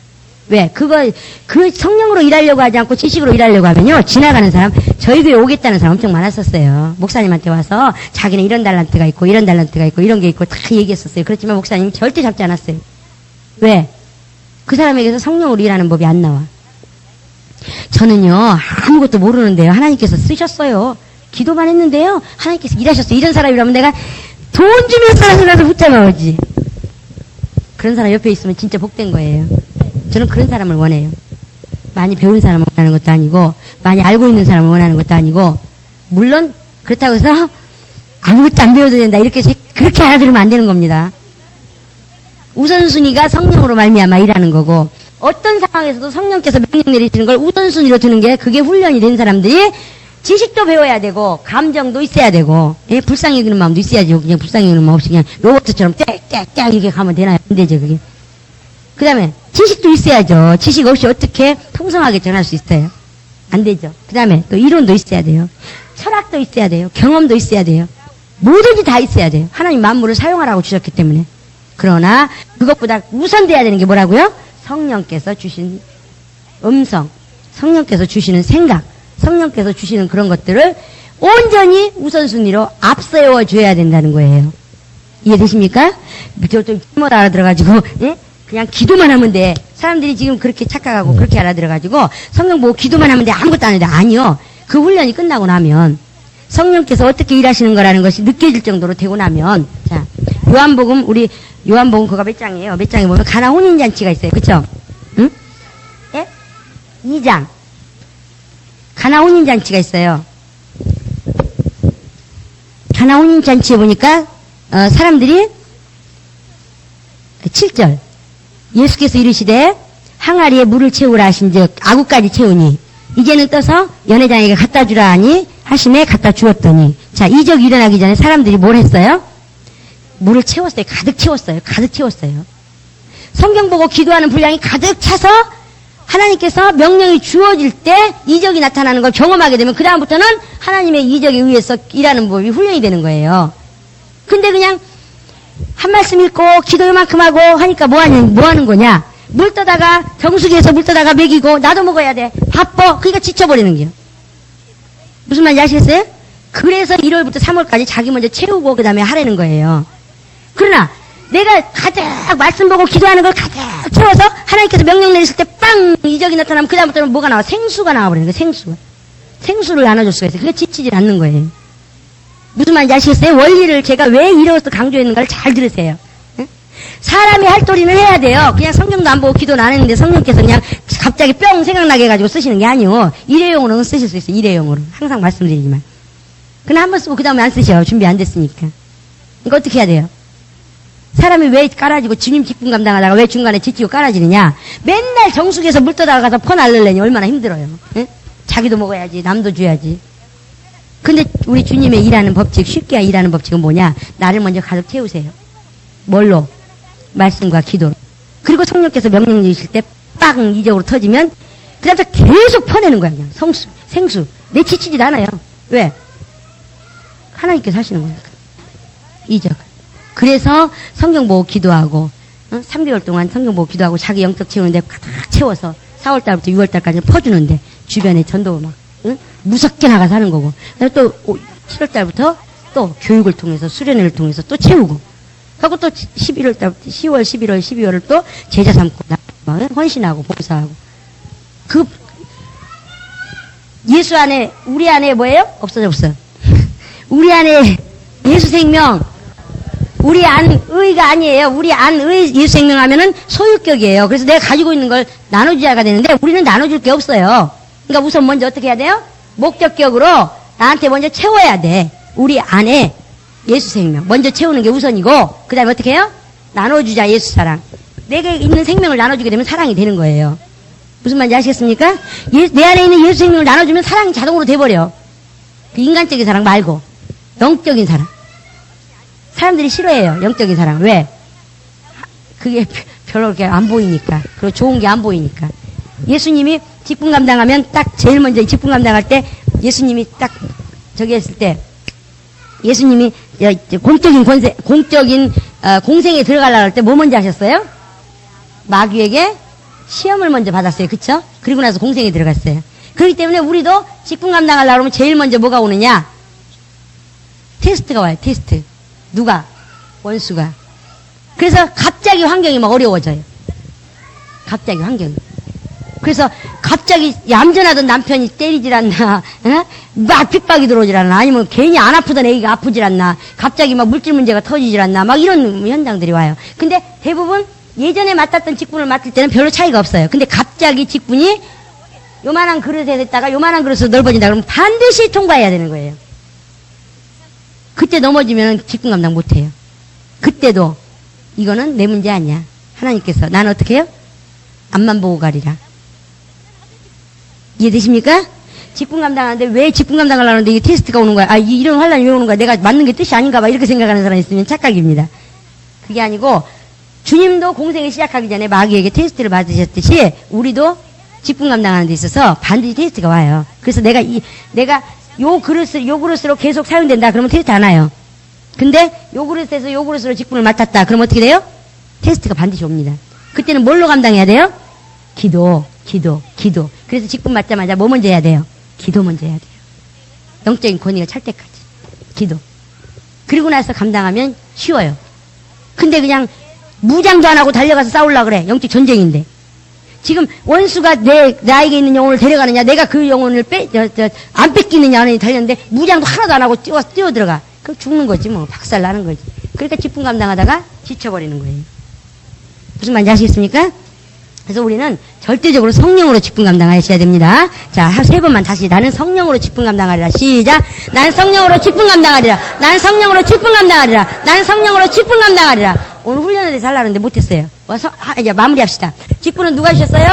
왜? 그 성령으로 일하려고 하지 않고 지식으로 일하려고 하면요, 지나가는 사람, 저희 교회 오겠다는 사람 엄청 많았었어요. 목사님한테 와서 자기는 이런 달란트가 있고, 이런 달란트가 있고, 이런 게 있고, 다 얘기했었어요. 그렇지만 목사님이 절대 잡지 않았어요. 왜? 그 사람에게서 성령으로 일하는 법이 안 나와. 저는요, 아무것도 모르는데요, 하나님께서 쓰셨어요. 기도만 했는데요, 하나님께서 일하셨어요. 이런 사람이라면 내가 돈 주면 사람을 붙잡아오지. 그런 사람 옆에 있으면 진짜 복된 거예요. 저는 그런 사람을 원해요. 많이 배운 사람을 원하는 것도 아니고, 많이 알고 있는 사람을 원하는 것도 아니고, 물론 그렇다고 해서 아무것도 안 배워도 된다, 그렇게 알아들으면 안 되는 겁니다. 우선순위가 성령으로 말미암아 일하는 거고, 어떤 상황에서도 성령께서 명령 내리시는 걸 우선순위로 두는 게, 그게 훈련이 된 사람들이 지식도 배워야 되고 감정도 있어야 되고, 예? 불쌍히 여기는 마음도 있어야지. 그냥 불쌍히 여기는 마음 없이 그냥 로봇처럼 땡땡땡 이렇게 가면 되나요? 안 되죠, 그게. 그 다음에 지식도 있어야죠. 지식 없이 어떻게 풍성하게 전할 수 있어요? 안 되죠. 그 다음에 또 이론도 있어야 돼요. 철학도 있어야 돼요. 경험도 있어야 돼요. 뭐든지 다 있어야 돼요. 하나님 만물을 사용하라고 주셨기 때문에. 그러나 그것보다 우선돼야 되는 게 뭐라고요? 성령께서 주신 음성, 성령께서 주시는 생각, 성령께서 주시는 그런 것들을 온전히 우선순위로 앞세워 줘야 된다는 거예요. 이해되십니까? 저좀 잘못 알아들어가지고, 예? 그냥 기도만 하면 돼. 사람들이 지금 그렇게 착각하고 그렇게 알아들어가지고 성경 보고 기도만 하면 돼. 아무것도 안 해도 아니요. 그 훈련이 끝나고 나면 성령께서 어떻게 일하시는 거라는 것이 느껴질 정도로 되고 나면, 자, 우리 요한복음 그거 몇 장이에요? 몇 장에 보면 가나 혼인잔치가 있어요. 그쵸? 응? 예? 2장. 가나 혼인잔치가 있어요. 가나 혼인잔치에 보니까, 사람들이 7절. 예수께서 이르시되 항아리에 물을 채우라 하신즉 아구까지 채우니 이제는 떠서 연회장에게 갖다 주라 하니 하심에 갖다 주었더니, 자, 이적이 일어나기 전에 사람들이 뭘 했어요? 물을 채웠어요. 가득 채웠어요. 가득 채웠어요. 성경 보고 기도하는 분량이 가득 차서 하나님께서 명령이 주어질 때 이적이 나타나는 걸 경험하게 되면 그 다음부터는 하나님의 이적에 의해서 일하는 법이 훈련이 되는 거예요. 근데 그냥 한 말씀 읽고 기도 요만큼 하고 하니까 뭐 하는 거냐? 물 떠다가 정수기에서 물 떠다가 먹이고 나도 먹어야 돼. 바빠. 그러니까 지쳐버리는 거예요. 무슨 말인지 아시겠어요? 그래서 1월부터 3월까지 자기 먼저 채우고 그 다음에 하라는 거예요. 그러나 내가 가득 말씀 보고 기도하는 걸 가득 채워서 하나님께서 명령 내리실 때 빵 이적이 나타나면 그 다음부터는 뭐가 나와? 생수가 나와버리는 거예요. 생수. 생수를 나눠줄 수가 있어요. 그게 지치질 않는 거예요. 무슨 말인지 아시겠어요? 원리를 제가 왜 이래서 강조했는가를 잘 들으세요. 응? 사람이 할 도리는 해야 돼요. 그냥 성경도 안 보고 기도는 안 했는데 성령께서 그냥 갑자기 뿅 생각나게 해가지고 쓰시는 게 아니고 일회용으로는 쓰실 수 있어요. 일회용으로. 항상 말씀드리지만. 그냥 한 번 쓰고 그 다음에 안 쓰셔. 준비 안 됐으니까. 이거 어떻게 해야 돼요? 사람이 왜 깔아지고 주님 직분 감당하다가 왜 중간에 지치고 깔아지느냐? 맨날 정수기에서 물 떠다가 가서 퍼 날르려니 얼마나 힘들어요. 응? 자기도 먹어야지. 남도 줘야지. 근데 우리 주님의 일하는 법칙, 쉽게 일하는 법칙은 뭐냐? 나를 먼저 가득 채우세요. 뭘로? 말씀과 기도로. 그리고 성령께서 명령 주실 때 빵 이적으로 터지면 그 다음부터 계속 퍼내는 거야. 그냥 생수. 내 지치지도 않아요. 왜? 하나님께서 하시는 거니까. 이적. 그래서 성경 보고 기도하고 3개월 동안 성경 보고 기도하고 자기 영적 채우는데 가득 채워서 4월달부터 6월달까지 퍼주는데 주변에 전도 막 무섭게 나가서 하는 거고, 또 7월달부터 또 교육을 통해서 수련회를 통해서 또 채우고, 하고 또 11월달부터 10월, 11월, 12월을 또 제자 삼고 헌신하고 봉사하고. 그 예수 안에 우리 안에 뭐예요? 없어. 우리 안에 예수 생명, 우리 안 의가 아니에요. 우리 안 의 예수 생명 하면은 소유격이에요. 그래서 내가 가지고 있는 걸 나눠줘야가 되는데 우리는 나눠줄 게 없어요. 그러니까 우선 먼저 어떻게 해야 돼요? 목적격으로 나한테 먼저 채워야 돼. 우리 안에 예수 생명 먼저 채우는 게 우선이고, 그 다음에 어떻게 해요? 나눠주자. 예수 사랑. 내게 있는 생명을 나눠주게 되면 사랑이 되는 거예요. 무슨 말인지 아시겠습니까? 내 안에 있는 예수 생명을 나눠주면 사랑이 자동으로 돼버려. 그 인간적인 사랑 말고 영적인 사랑. 사람들이 싫어해요. 영적인 사랑. 왜? 그게 별로 그렇게 안 보이니까. 그리고 좋은 게 안 보이니까. 예수님이 직분 감당하면 딱 제일 먼저 직분 감당할 때 예수님이 딱 저기 했을 때 예수님이 공적인 공생에 들어가려고 할 때 뭐 먼저 하셨어요? 마귀에게 시험을 먼저 받았어요. 그쵸? 그리고 나서 공생에 들어갔어요. 그렇기 때문에 우리도 직분 감당하려고 하면 제일 먼저 뭐가 오느냐? 테스트가 와요. 테스트. 누가? 원수가. 그래서 갑자기 환경이 막 어려워져요. 갑자기 환경이. 그래서 갑자기 얌전하던 남편이 때리질 않나, 막 핍박이 들어오질 않나, 아니면 괜히 안 아프던 애기가 아프질 않나, 갑자기 막 물질 문제가 터지질 않나, 막 이런 현상들이 와요. 근데 대부분 예전에 맡았던 직분을 맡을 때는 별로 차이가 없어요. 근데 갑자기 직분이 요만한 그릇에 됐다가 요만한 그릇으로 넓어진다 그러면 반드시 통과해야 되는 거예요. 그때 넘어지면 직분 감당 못해요. 그때도 이거는 내 문제 아니야. 하나님께서 나는 어떻게 해요? 앞만 보고 가리라. 이해되십니까? 직분 감당하는데 왜 직분 감당을 하는데 이게 테스트가 오는 거야? 아, 이런 환란이 왜 오는 거야? 내가 맞는 게 뜻이 아닌가 봐. 이렇게 생각하는 사람이 있으면 착각입니다. 그게 아니고 주님도 공생을 시작하기 전에 마귀에게 테스트를 받으셨듯이 우리도 직분 감당하는 데 있어서 반드시 테스트가 와요. 그래서 내가 요 그릇으로 계속 사용된다. 그러면 테스트 안 와요. 근데 요 그릇에서 요 그릇으로 직분을 맡았다. 그럼 어떻게 돼요? 테스트가 반드시 옵니다. 그때는 뭘로 감당해야 돼요? 기도. 그래서 직분 맡자마자 뭐 먼저 해야 돼요? 기도 먼저 해야 돼요. 영적인 권위가 찰 때까지. 기도. 그리고 나서 감당하면 쉬워요. 근데 그냥 무장도 안 하고 달려가서 싸우려고 그래. 영적 전쟁인데. 지금 원수가 나에게 있는 영혼을 데려가느냐, 내가 그 영혼을 안 뺏기느냐 하는 달렸는데, 무장도 하나도 안 하고 뛰어들어가. 그럼 죽는 거지, 뭐. 박살 나는 거지. 그러니까 직분 감당하다가 지쳐버리는 거예요. 무슨 말인지 아시겠습니까? 그래서 우리는 절대적으로 성령으로 직분 감당하셔야 됩니다. 자, 3번만 다시. 나는 성령으로 직분 감당하리라. 시작. 나는 성령으로 직분 감당하리라. 나는 성령으로 직분 감당하리라. 나는 성령으로 직분 감당하리라. 오늘 훈련에 대해서 하려는데 못했어요. 와서, 이제 마무리합시다. 직분은 누가 주셨어요?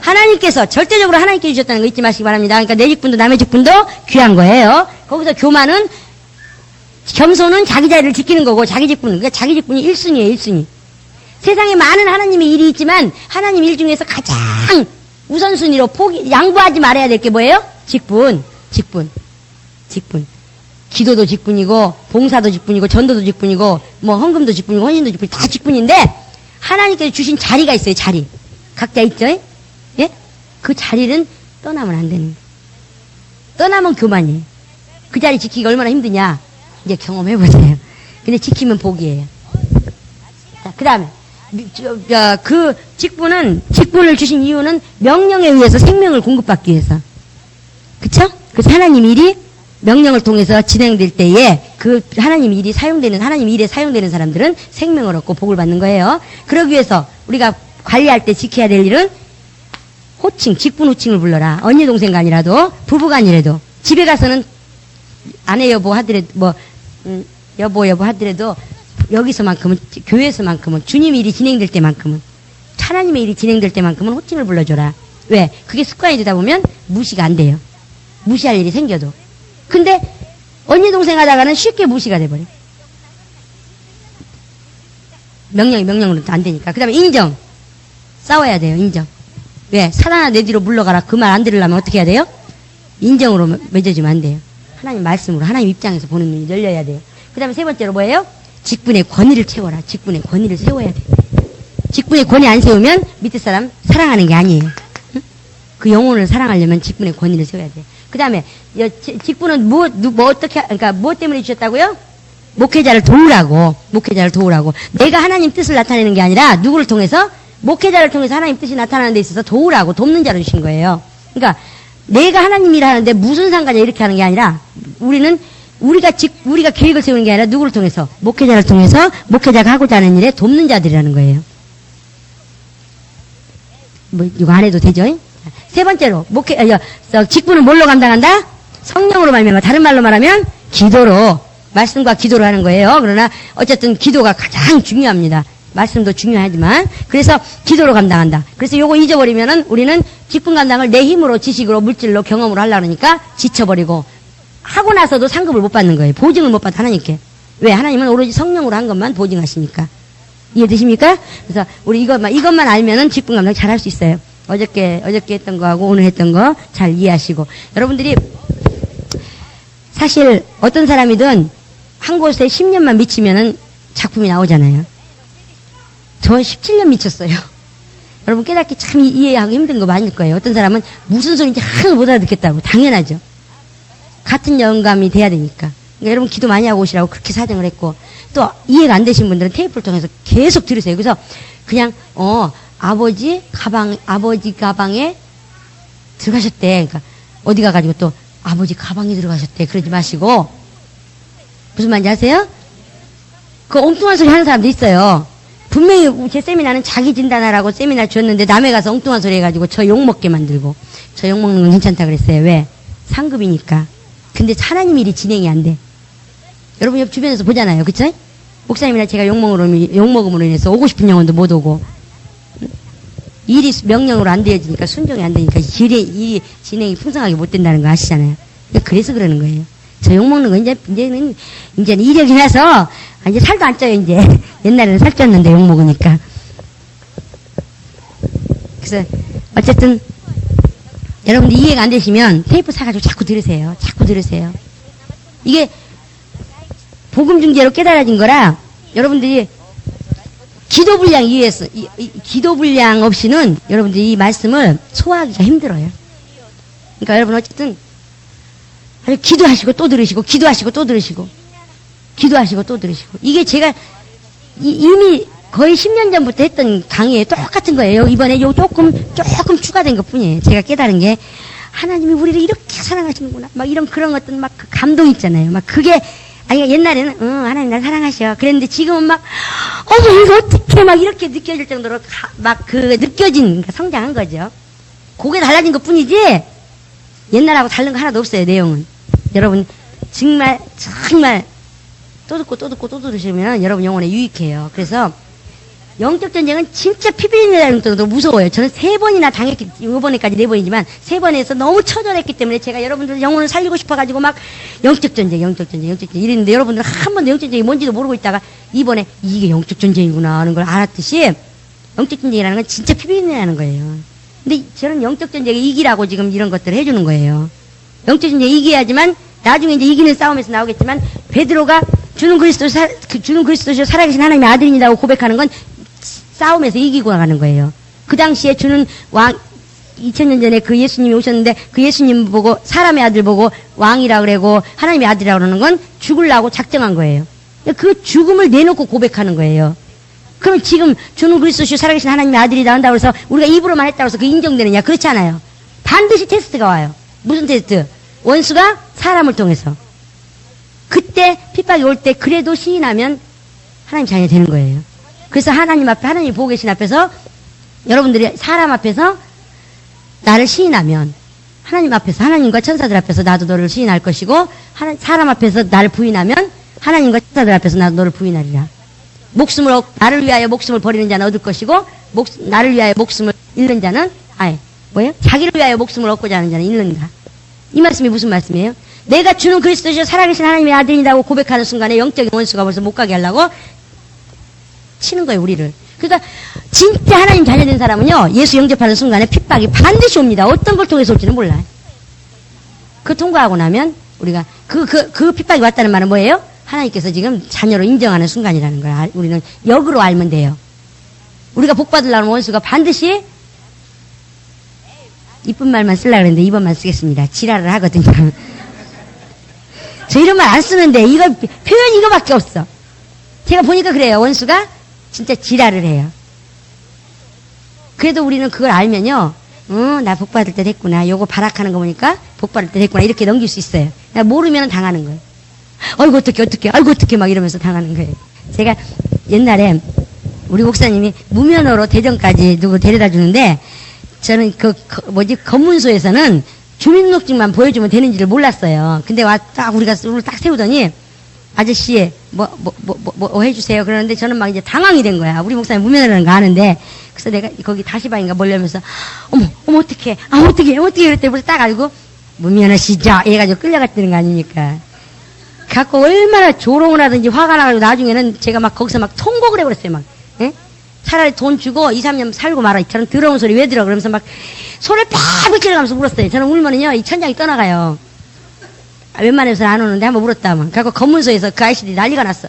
하나님께서, 절대적으로 하나님께 주셨다는 거 잊지 마시기 바랍니다. 그러니까 내 직분도 남의 직분도 귀한 거예요. 거기서 교만은, 겸손은 자기 자리를 지키는 거고, 자기 직분은, 그러니까 자기 직분이 1순위예요, 1순위. 세상에 많은 하나님의 일이 있지만 하나님 일 중에서 가장 우선순위로 양보하지 말아야 될 게 뭐예요? 직분. 기도도 직분이고 봉사도 직분이고 전도도 직분이고 뭐 헌금도 직분이고 헌신도 직분이고 다 직분인데 하나님께서 주신 자리가 있어요. 자리. 각자 있죠? 예? 그 자리는 떠나면 안 되는 거예요. 떠나면 교만이에요. 그 자리 지키기가 얼마나 힘드냐 이제 경험해보세요. 근데 지키면 복이에요. 자, 그 다음에 그 직분을 주신 이유는 명령에 의해서 생명을 공급받기 위해서. 그쵸? 그래서 하나님 일이 명령을 통해서 진행될 때에 그 하나님 일에 사용되는 사람들은 생명을 얻고 복을 받는 거예요. 그러기 위해서 우리가 관리할 때 지켜야 될 일은 직분 호칭을 불러라. 언니 동생 간이라도 부부 간이라도 집에 가서는 아내 여보 하더라도 여보 하더라도 여기서만큼은 교회에서만큼은 주님 일이 진행될 때만큼은 하나님의 일이 진행될 때만큼은 호칭을 불러줘라. 왜? 그게 습관이 되다 보면 무시가 안 돼요. 무시할 일이 생겨도. 근데 언니 동생 하다가는 쉽게 무시가 돼버려. 명령으로 안 되니까. 그 다음에 인정. 싸워야 돼요. 인정. 왜? 사단아 내 뒤로 물러가라. 그 말 안 들으려면 어떻게 해야 돼요? 인정으로 맺어주면 안 돼요. 하나님 말씀으로 하나님 입장에서 보는 눈이 열려야 돼요. 그 다음에 3번째로 뭐예요? 직분의 권위를 채워라. 직분의 권위를 세워야 돼. 직분의 권위 안 세우면 밑에 사람 사랑하는 게 아니에요. 응? 그 영혼을 사랑하려면 직분의 권위를 세워야 돼. 그 다음에 직분은 그러니까 뭐 때문에 주셨다고요? 목회자를 도우라고. 내가 하나님 뜻을 나타내는 게 아니라 누구를 통해서? 목회자를 통해서 하나님 뜻이 나타나는 데 있어서 도우라고 돕는 자로 주신 거예요. 그러니까 내가 하나님 일을 하는데 무슨 상관이야 이렇게 하는 게 아니라 우리가 계획을 세우는 게 아니라 누구를 통해서? 목회자를 통해서 목회자가 하고자 하는 일에 돕는 자들이라는 거예요. 이거 안 해도 되죠? 3번째로, 직분은 뭘로 감당한다? 성령으로 말미암아. 다른 말로 말하면 기도로, 말씀과 기도로 하는 거예요. 그러나 어쨌든 기도가 가장 중요합니다. 말씀도 중요하지만. 그래서 기도로 감당한다. 그래서 요거 잊어버리면은 우리는 직분 감당을 내 힘으로, 지식으로, 물질로, 경험으로 하려고 하니까 지쳐버리고, 하고 나서도 상급을 못 받는 거예요. 보증을 못 받아, 하나님께. 왜? 하나님은 오로지 성령으로 한 것만 보증하시니까. 이해되십니까? 그래서 우리 이것만 알면은 직분 감당 잘 할 수 있어요. 어저께 했던 거하고 오늘 했던 거 잘 이해하시고. 여러분들이 사실 어떤 사람이든 한 곳에 10년만 미치면은 작품이 나오잖아요. 저 17년 미쳤어요. 여러분 깨닫기 참 이해하기 힘든 거 많을 거예요. 어떤 사람은 무슨 소리인지 하나도 못 알아듣겠다고. 당연하죠. 같은 영감이 돼야 되니까. 그러니까 여러분 기도 많이 하고 오시라고 그렇게 사정을 했고, 또 이해가 안 되신 분들은 테이프를 통해서 계속 들으세요. 그래서 그냥 아버지 가방에 들어가셨대. 그러니까 어디 가가지고 또 아버지 가방에 들어가셨대. 그러지 마시고. 무슨 말인지 아세요? 그 엉뚱한 소리 하는 사람도 있어요. 분명히 제 세미나는 자기 진단하라고 세미나 줬는데 남에 가서 엉뚱한 소리 해가지고 저 욕먹게 만들고. 저 욕먹는 건 괜찮다 그랬어요. 왜? 상급이니까. 근데 하나님 일이 진행이 안 돼. 여러분 옆 주변에서 보잖아요. 그쵸? 목사님이나 제가 욕먹음으로 인해서 오고 싶은 영혼도 못 오고. 일이 명령으로 안 되어지니까, 순종이 안 되니까 이 진행이 풍성하게 못 된다는 거 아시잖아요. 그래서 그러는 거예요. 저 욕먹는 거 이제는 이력이 나서 이제 살도 안 쪄요. 이제 옛날에는 살 쪘는데 욕먹으니까. 그래서 어쨌든 여러분들 이해가 안 되시면 테이프 사가지고 자꾸 들으세요. 이게 복음 중재로 깨달아진 거라 여러분들이 기도분량 이외에서 기도분량 없이는 여러분들이 이 말씀을 소화하기가 힘들어요. 그러니까 여러분 어쨌든 기도하시고 또 들으시고, 기도하시고 또 들으시고, 기도하시고 또 들으시고. 이게 제가 이미 거의 10년 전부터 했던 강의에 똑같은 거예요. 이번에 요 조금 추가된 것 뿐이에요. 제가 깨달은 게 하나님이 우리를 이렇게 사랑하시는구나. 막 이런 그런 어떤 막그 감동 있잖아요. 막 그게 아니 옛날에는 하나님 날 사랑하셔. 그랬는데 지금은 막 어머 이거 어떻게 막 이렇게 느껴질 정도로 막 그 느껴진 그러니까 성장한 거죠. 그게 달라진 것 뿐이지 옛날하고 다른 거 하나도 없어요. 내용은 여러분 정말 또 듣고 들으시면 여러분 영혼에 유익해요. 그래서 영적 전쟁은 진짜 피비린내라는 것도 무서워요. 저는 3번이나 당했기, 이번에까지 4번이지만 3번에서 너무 처절했기 때문에 제가 여러분들 영혼을 살리고 싶어가지고 막 영적 전쟁 이랬는데 여러분들 한 번도 영적 전쟁이 뭔지도 모르고 있다가 이번에 이게 영적 전쟁이구나 하는 걸 알았듯이 영적 전쟁이라는 건 진짜 피비린내라는 거예요. 근데 저는 영적 전쟁에 이기라고 지금 이런 것들을 해주는 거예요. 영적 전쟁에 이겨야지만 나중에 이제 이기는 싸움에서 나오겠지만 베드로가 주는 그리스도시요 살아계신 하나님의 아들이라고 고백하는 건 싸움에서 이기고 나가는 거예요. 그 당시에 주는 왕 2000년 전에 그 예수님이 오셨는데 그 예수님 보고 사람의 아들 보고 왕이라 그러고 하나님의 아들이라 그러는 건 죽으려고 작정한 거예요. 그 죽음을 내놓고 고백하는 거예요. 그럼 지금 주는 그리스도시요 살아계신 하나님의 아들이다 한다고 해서 우리가 입으로만 했다고 해서 그 인정되느냐? 그렇지 않아요. 반드시 테스트가 와요. 무슨 테스트? 원수가 사람을 통해서. 그때 핍박이 올 때 그래도 시인하면 하나님 자녀 되는 거예요. 그래서 하나님 앞에 하나님 보고 계신 앞에서 여러분들이 사람 앞에서 나를 시인하면 하나님 앞에서 하나님과 천사들 앞에서 나도 너를 시인할 것이고 사람 앞에서 나를 부인하면 하나님과 천사들 앞에서 나도 너를 부인하리라. 나를 위하여 목숨을 버리는 자는 얻을 것이고 나를 위하여 목숨을 잃는 자는 자기를 위하여 목숨을 얻고자 하는 자는 잃는다. 이 말씀이 무슨 말씀이에요? 내가 주는 그리스도시요 살아계신 하나님의 아들이라고 고백하는 순간에 영적인 원수가 벌써 못 가게 하려고 치는 거예요, 우리를. 그러니까 진짜 하나님 자녀된 사람은요, 예수 영접하는 순간에 핍박이 반드시 옵니다. 어떤 걸 통해서 올지는 몰라요. 그 통과하고 나면 우리가 그 핍박이 왔다는 말은 뭐예요? 하나님께서 지금 자녀로 인정하는 순간이라는 걸 우리는 역으로 알면 돼요. 우리가 복 받으려는 원수가 반드시 이쁜 말만 쓰려고 그랬는데 이번만 쓰겠습니다. 지랄을 하거든요. 저 이런 말 안 쓰는데 표현이 이거밖에 없어. 제가 보니까 그래요. 원수가 진짜 지랄을 해요. 그래도 우리는 그걸 알면요. 나 복 받을 때 됐구나. 요거 발악하는 거 보니까 복 받을 때 됐구나. 이렇게 넘길 수 있어요. 모르면 당하는 거예요. 아이고 어떡해 막 이러면서 당하는 거예요. 제가 옛날에 우리 목사님이 무면허로 대전까지 누구 데려다 주는데 저는 검문소에서는 주민등록증만 보여주면 되는지를 몰랐어요. 근데 우리가 딱 세우더니 아저씨 뭐 해주세요 그러는데 저는 막 이제 당황이 된 거야. 우리 목사님 무면허라는 거 아는데 그래서 내가 거기 다시방인가 몰려면서 어머 어떡해 이럴 때 딱 알고 무면허시죠 해가지고 끌려갔다는 거 아닙니까? 갖고 얼마나 조롱을 하든지 화가 나가지고 나중에는 제가 막 거기서 막 통곡을 해버렸어요. 막 차라리 돈 주고 2, 3년 살고 말아. 저는 더러운 소리 왜 들어? 그러면서 막 손을 팍 찔러가면서 울었어요. 저는 울면은요 이 천장이 떠나가요. 웬만해서는 안 오는데 한번 울었다만. 그래서 검문소에서 그 아저씨들이 난리가 났어.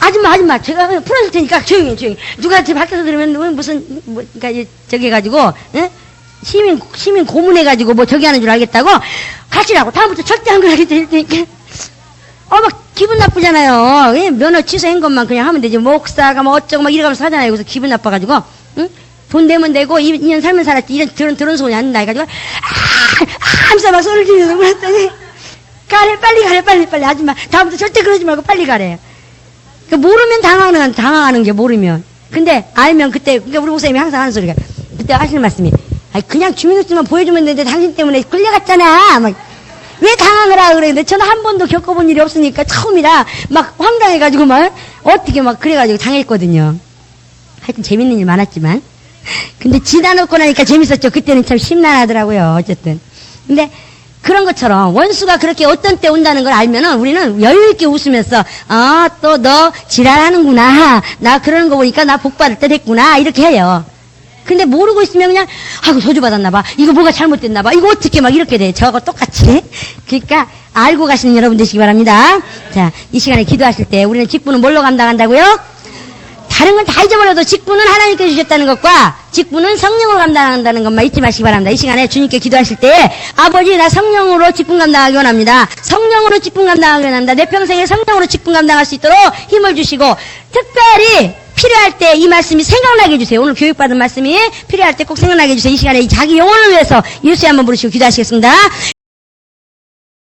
아줌마 제가 풀어줄 테니까 조용히 누가 집 밖에서 들으면 무슨 그러니까 저기 해가지고 시민 고문해가지고 뭐 저기 하는 줄 알겠다고 가시라고. 다음부터 절대 안 그러게 될 테니까. 막 기분 나쁘잖아요. 면허 취소한 것만 그냥 하면 되지. 목사가 뭐 어쩌고 막 이래가면서 하잖아요. 그래서 기분 나빠가지고, 돈 내면 되고, 2년 살면 살았지. 이런 들은 소리 안 나가지고, 하면서 막 소리를 지르고 그랬더니, 빨리. 아줌마, 다음부터 절대 그러지 말고 빨리 가래. 모르면 당황하는 게 모르면. 근데 알면 그러니까 우리 목사님이 항상 하는 소리가, 그때 하시는 말씀이, 그냥 주민등록증만 보여주면 되는데 당신 때문에 끌려갔잖아. 왜 당황을 하고 그랬는데 저는 한 번도 겪어본 일이 없으니까 처음이라 막 황당해가지고 어떻게 그래가지고 당했거든요. 하여튼 재밌는 일 많았지만 근데 지나놓고 나니까 재밌었죠. 그때는 참 심란하더라고요. 어쨌든 근데 그런 것처럼 원수가 그렇게 어떤 때 온다는 걸 알면은 우리는 여유있게 웃으면서 또 너 지랄하는구나. 나 그러는 거 보니까 나 복 받을 때 됐구나. 이렇게 해요. 근데 모르고 있으면 그냥 저주 받았나봐. 이거 뭐가 잘못됐나봐. 이거 어떻게 막 이렇게 돼. 저하고 똑같이. 그러니까 알고 가시는 여러분 되시기 바랍니다. 자, 이 시간에 기도하실 때 우리는 직분은 뭘로 감당한다고요? 다른 건 다 잊어버려도 직분은 하나님께 주셨다는 것과 직분은 성령으로 감당한다는 것만 잊지 마시기 바랍니다. 이 시간에 주님께 기도하실 때 아버지 나 성령으로 직분 감당하기 원합니다. 성령으로 직분 감당하기 원합니다. 내 평생에 성령으로 직분 감당할 수 있도록 힘을 주시고 특별히 필요할 때 이 말씀이 생각나게 해주세요. 오늘 교육받은 말씀이 필요할 때 꼭 생각나게 해주세요. 이 시간에 이 자기 영혼을 위해서 예수님 한번 부르시고 기도하시겠습니다.